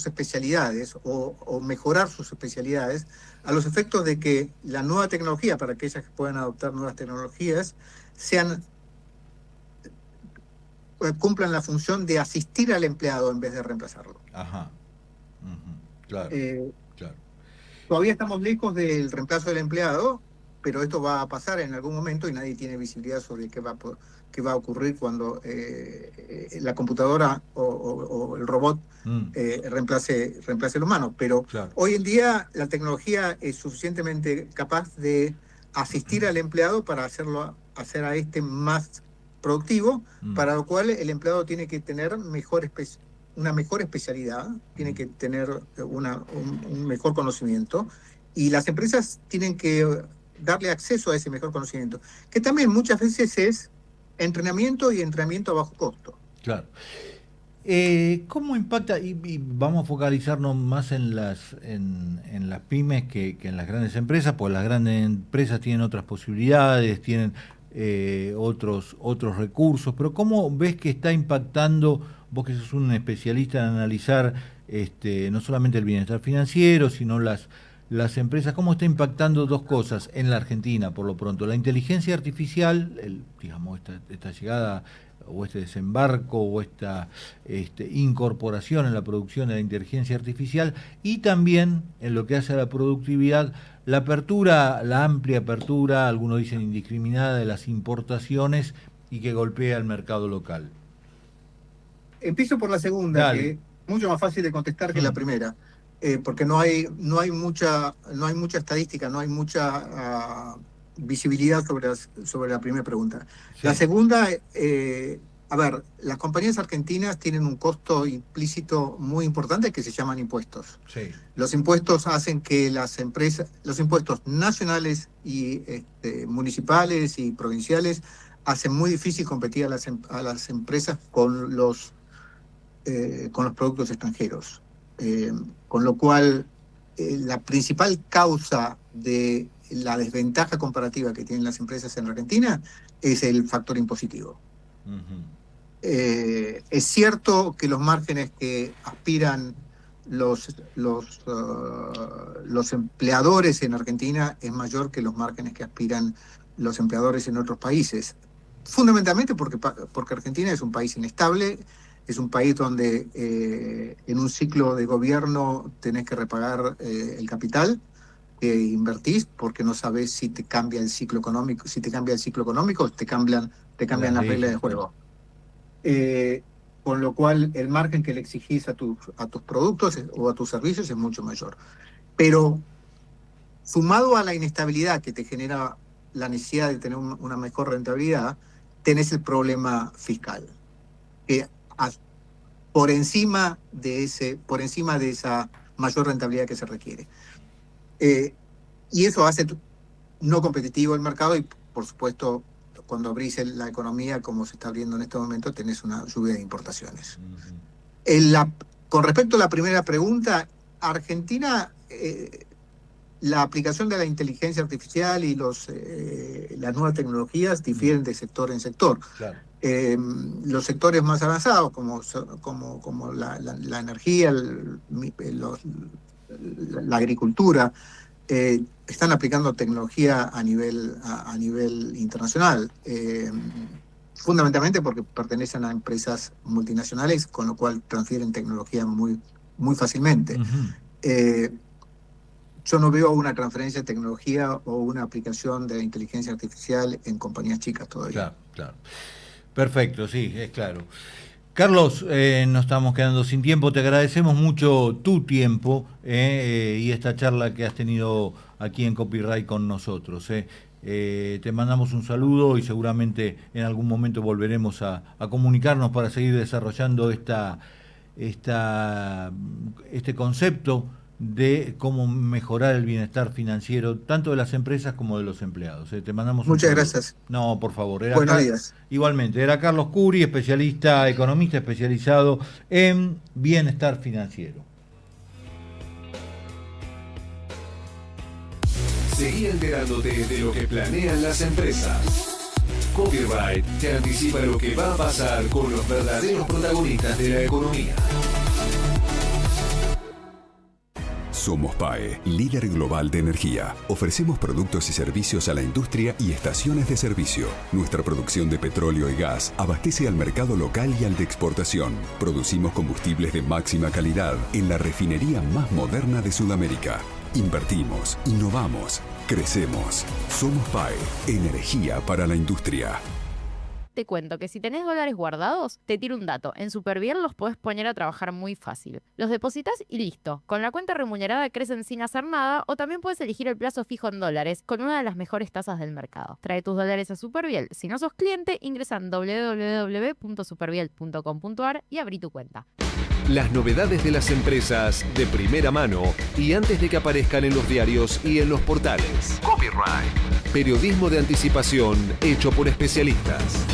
especialidades o mejorar sus especialidades a los efectos de que la nueva tecnología, para aquellas que puedan adoptar nuevas tecnologías, cumplan la función de asistir al empleado en vez de reemplazarlo. Ajá. Claro. Todavía estamos lejos del reemplazo del empleado, pero esto va a pasar en algún momento y nadie tiene visibilidad sobre qué va a ocurrir cuando la computadora o el robot reemplace al humano. Pero claro, hoy en día la tecnología es suficientemente capaz de asistir al empleado para hacer a este más productivo, para lo cual el empleado tiene que tener una mejor especialidad, tiene que tener un mejor conocimiento, y las empresas tienen que darle acceso a ese mejor conocimiento, que también muchas veces es entrenamiento y entrenamiento a bajo costo. claro. ¿Cómo impacta? Y vamos a focalizarnos más en las pymes que en las grandes empresas, porque las grandes empresas tienen otras posibilidades, tienen otros recursos, pero ¿cómo ves que está impactando, vos que sos un especialista en analizar no solamente el bienestar financiero, sino las empresas, cómo está impactando dos cosas en la Argentina, por lo pronto? La inteligencia artificial, digamos, esta llegada o este desembarco o esta incorporación en la producción de la inteligencia artificial, y también en lo que hace a la productividad, la amplia apertura, algunos dicen indiscriminada, de las importaciones y que golpea el mercado local. Empiezo por la segunda, Dale. que es mucho más fácil de contestar que la primera, porque no hay mucha estadística, no hay mucha visibilidad sobre la primera pregunta. Sí. La segunda, a ver, las compañías argentinas tienen un costo implícito muy importante que se llaman impuestos. Sí. Los impuestos hacen que los impuestos nacionales y municipales y provinciales hacen muy difícil competir a las empresas con los productos extranjeros. Con lo cual, la principal causa de la desventaja comparativa que tienen las empresas en Argentina es el factor impositivo. Uh-huh. Es cierto que los márgenes que aspiran los empleadores en Argentina es mayor que los márgenes que aspiran los empleadores en otros países, fundamentalmente porque Argentina es un país inestable, es un país donde en un ciclo de gobierno tenés que repagar el capital que invertís, porque no sabés si te cambia el ciclo económico, te cambian las reglas de juego. Con lo cual el margen que le exigís a tus productos o a tus servicios es mucho mayor. Pero sumado a la inestabilidad que te genera la necesidad de tener una mejor rentabilidad, tenés el problema fiscal. Por encima de esa mayor rentabilidad que se requiere. Y eso hace no competitivo el mercado y, por supuesto, cuando abrís la economía, como se está abriendo en este momento, tenés una lluvia de importaciones. Uh-huh. Con respecto a la primera pregunta, Argentina, la aplicación de la inteligencia artificial y las nuevas tecnologías difieren de sector en sector. Claro. Los sectores más avanzados, como la energía, la agricultura, están aplicando tecnología a nivel internacional, fundamentalmente porque pertenecen a empresas multinacionales, con lo cual transfieren tecnología muy, muy fácilmente. Uh-huh. Yo no veo una transferencia de tecnología o una aplicación de la inteligencia artificial en compañías chicas todavía. Claro, claro. Perfecto, sí, es claro. Carlos, nos estamos quedando sin tiempo. Te agradecemos mucho tu tiempo y esta charla que has tenido aquí en Copyright con nosotros. Te mandamos un saludo y seguramente en algún momento volveremos a comunicarnos para seguir desarrollando este concepto de cómo mejorar el bienestar financiero tanto de las empresas como de los empleados. Te mandamos muchas gracias. No, por favor. Buenos días. Igualmente, era Carlos Curi, economista especializado en bienestar financiero. Seguí enterándote de lo que planean las empresas. Copyright te anticipa lo que va a pasar con los verdaderos protagonistas de la economía. Somos PAE, líder global de energía. Ofrecemos productos y servicios a la industria y estaciones de servicio. Nuestra producción de petróleo y gas abastece al mercado local y al de exportación. Producimos combustibles de máxima calidad en la refinería más moderna de Sudamérica. Invertimos, innovamos, crecemos. Somos PAE, energía para la industria. Te cuento que si tenés dólares guardados, te tiro un dato. En Superviel los podés poner a trabajar muy fácil. Los depositas y listo. Con la cuenta remunerada crecen sin hacer nada, o también puedes elegir el plazo fijo en dólares con una de las mejores tasas del mercado. Trae tus dólares a Superviel. Si no sos cliente, ingresa en www.superviel.com.ar y abrí tu cuenta. Las novedades de las empresas de primera mano y antes de que aparezcan en los diarios y en los portales. Copyright. Periodismo de anticipación hecho por especialistas.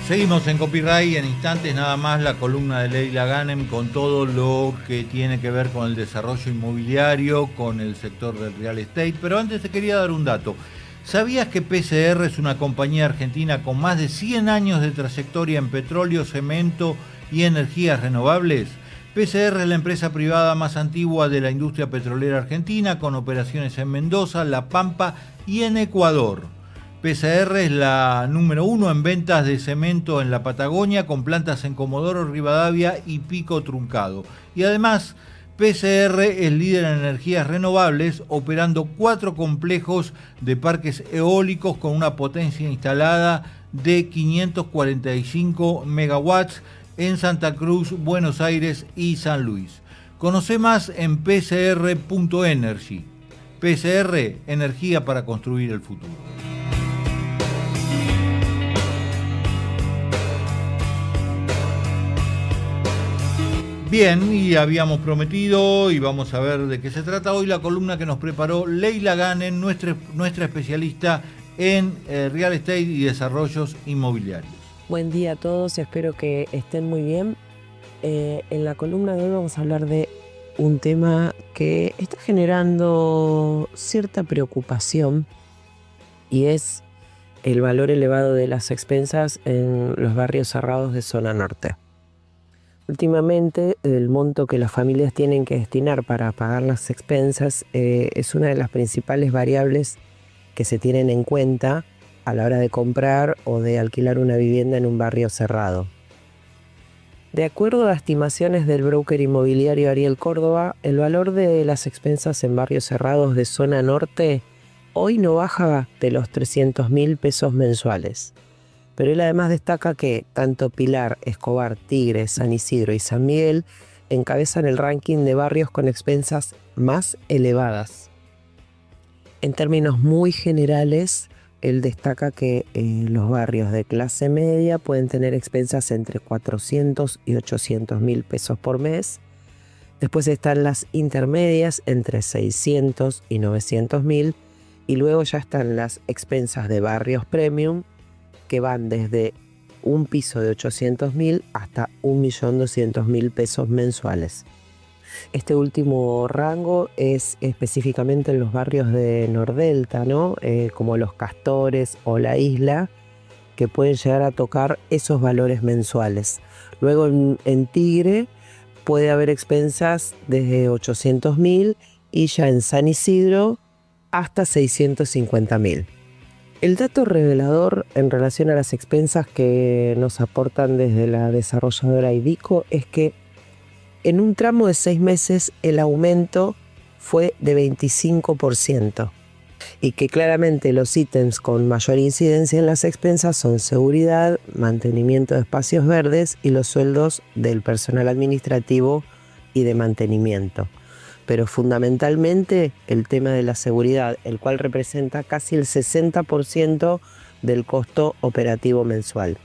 Seguimos en Copyright, en instantes nada más la columna de Leila Ghanem con todo lo que tiene que ver con el desarrollo inmobiliario, con el sector del real estate. Pero antes te quería dar un dato. ¿Sabías que PCR es una compañía argentina con más de 100 años de trayectoria en petróleo, cemento y energías renovables? PCR es la empresa privada más antigua de la industria petrolera argentina, con operaciones en Mendoza, La Pampa y en Ecuador. PCR es la número 1 en ventas de cemento en la Patagonia, con plantas en Comodoro Rivadavia y Pico Truncado. Y además, PCR es líder en energías renovables, operando 4 complejos de parques eólicos con una potencia instalada de 545 megawatts en Santa Cruz, Buenos Aires y San Luis. Conoce más en pcr.energy. PCR, energía para construir el futuro. Bien, y habíamos prometido, y vamos a ver de qué se trata hoy, la columna que nos preparó Leila Ghanem, nuestra especialista en real estate y desarrollos inmobiliarios. Buen día a todos, espero que estén muy bien. En la columna de hoy vamos a hablar de un tema que está generando cierta preocupación, y es el valor elevado de las expensas en los barrios cerrados de zona norte. Últimamente, el monto que las familias tienen que destinar para pagar las expensas es una de las principales variables que se tienen en cuenta a la hora de comprar o de alquilar una vivienda en un barrio cerrado. De acuerdo a estimaciones del broker inmobiliario Ariel Córdoba, el valor de las expensas en barrios cerrados de zona norte hoy no baja de los 300.000 pesos mensuales. Pero él además destaca que tanto Pilar, Escobar, Tigre, San Isidro y San Miguel encabezan el ranking de barrios con expensas más elevadas. En términos muy generales, él destaca que los barrios de clase media pueden tener expensas entre 400 y 800 mil pesos por mes. Después están las intermedias entre 600 y 900 mil. Y luego ya están las expensas de barrios premium, que van desde un piso de 800.000 hasta 1.200.000 pesos mensuales. Este último rango es específicamente en los barrios de Nordelta, ¿no? Como Los Castores o La Isla, que pueden llegar a tocar esos valores mensuales. Luego en Tigre puede haber expensas desde 800.000 y ya en San Isidro hasta 650.000. El dato revelador en relación a las expensas que nos aportan desde la desarrolladora Idico es que en un tramo de 6 meses el aumento fue de 25%, y que claramente los ítems con mayor incidencia en las expensas son seguridad, mantenimiento de espacios verdes y los sueldos del personal administrativo y de mantenimiento. Pero fundamentalmente el tema de la seguridad, el cual representa casi el 60% del costo operativo mensual.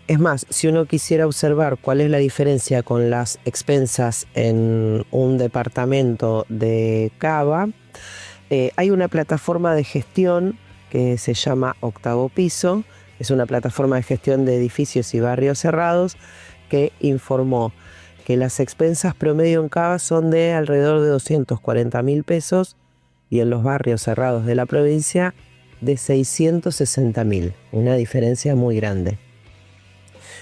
Es más, si uno quisiera observar cuál es la diferencia con las expensas en un departamento de Cava, hay una plataforma de gestión que se llama Octavo Piso. Es una plataforma de gestión de edificios y barrios cerrados que informó que las expensas promedio en Cava son de alrededor de 240.000 pesos y en los barrios cerrados de la provincia de 660.000, una diferencia muy grande.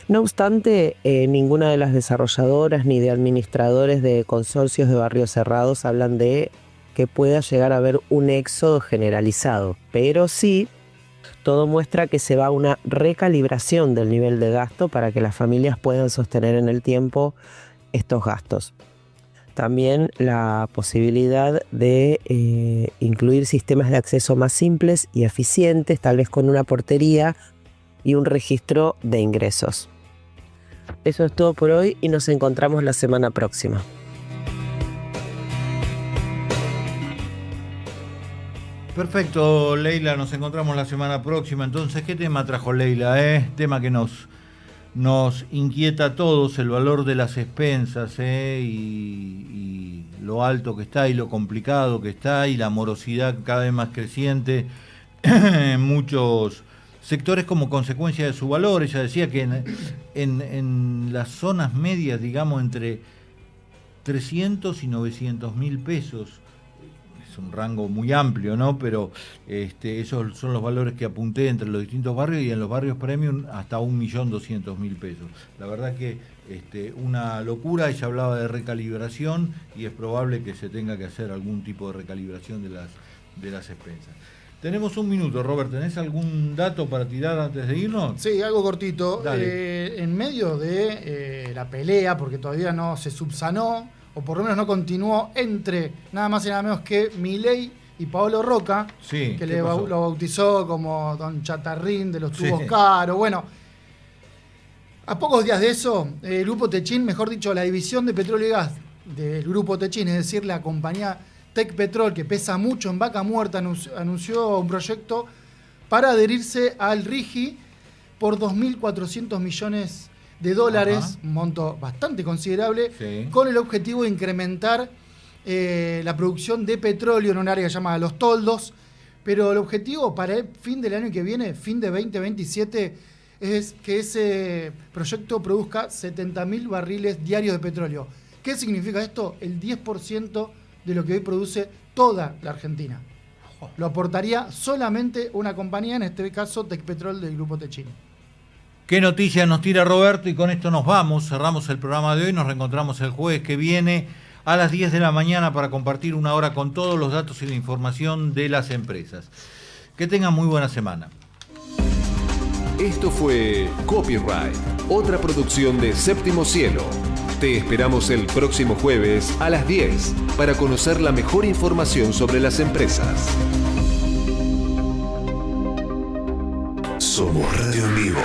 No obstante, ninguna de las desarrolladoras ni de administradores de consorcios de barrios cerrados hablan de que pueda llegar a haber un éxodo generalizado, pero sí todo muestra que se va a una recalibración del nivel de gasto para que las familias puedan sostener en el tiempo estos gastos. También la posibilidad de incluir sistemas de acceso más simples y eficientes, tal vez con una portería y un registro de ingresos. Eso es todo por hoy y nos encontramos la semana próxima. Perfecto, Leila, nos encontramos la semana próxima. Entonces, ¿qué tema trajo Leila? Tema que nos inquieta a todos, el valor de las expensas, y lo alto que está y lo complicado que está y la morosidad cada vez más creciente en muchos sectores como consecuencia de su valor. Ella decía que en las zonas medias, digamos, entre 300 y 900 mil pesos, es un rango muy amplio, ¿no? Pero esos son los valores que apunté entre los distintos barrios, y en los barrios premium hasta 1.200.000 pesos. La verdad que una locura. Ella hablaba de recalibración y es probable que se tenga que hacer algún tipo de recalibración de las expensas. Tenemos un minuto, Robert. ¿Tenés algún dato para tirar antes de irnos? Sí, algo cortito. Dale. En medio de la pelea, porque todavía no se subsanó, o por lo menos no continuó, entre nada más y nada menos que Milei y Paolo Roca, Sí, que ¿qué pasó? lo bautizó como Don Chatarrín de los tubos Sí. caros. Bueno, a pocos días de eso, el Grupo Techin, mejor dicho, la división de petróleo y gas del Grupo Techin, es decir, la compañía Tecpetrol, que pesa mucho en vaca muerta, anunció un proyecto para adherirse al RIGI por 2.400 millones de dólares, Ajá. un monto bastante considerable, Sí. con el objetivo de incrementar la producción de petróleo en un área llamada Los Toldos, pero el objetivo para el fin del año que viene, fin de 2027, es que ese proyecto produzca 70.000 barriles diarios de petróleo. ¿Qué significa esto? El 10% de lo que hoy produce toda la Argentina. Lo aportaría solamente una compañía, en este caso Tecpetrol del Grupo Techin. ¿Qué noticias nos tira Roberto? Y con esto nos vamos, cerramos el programa de hoy, nos reencontramos el jueves que viene a las 10 de la mañana para compartir una hora con todos los datos y la información de las empresas. Que tengan muy buena semana. Esto fue Copyright, otra producción de Séptimo Cielo. Te esperamos el próximo jueves a las 10 para conocer la mejor información sobre las empresas. Somos Radio en Vivo.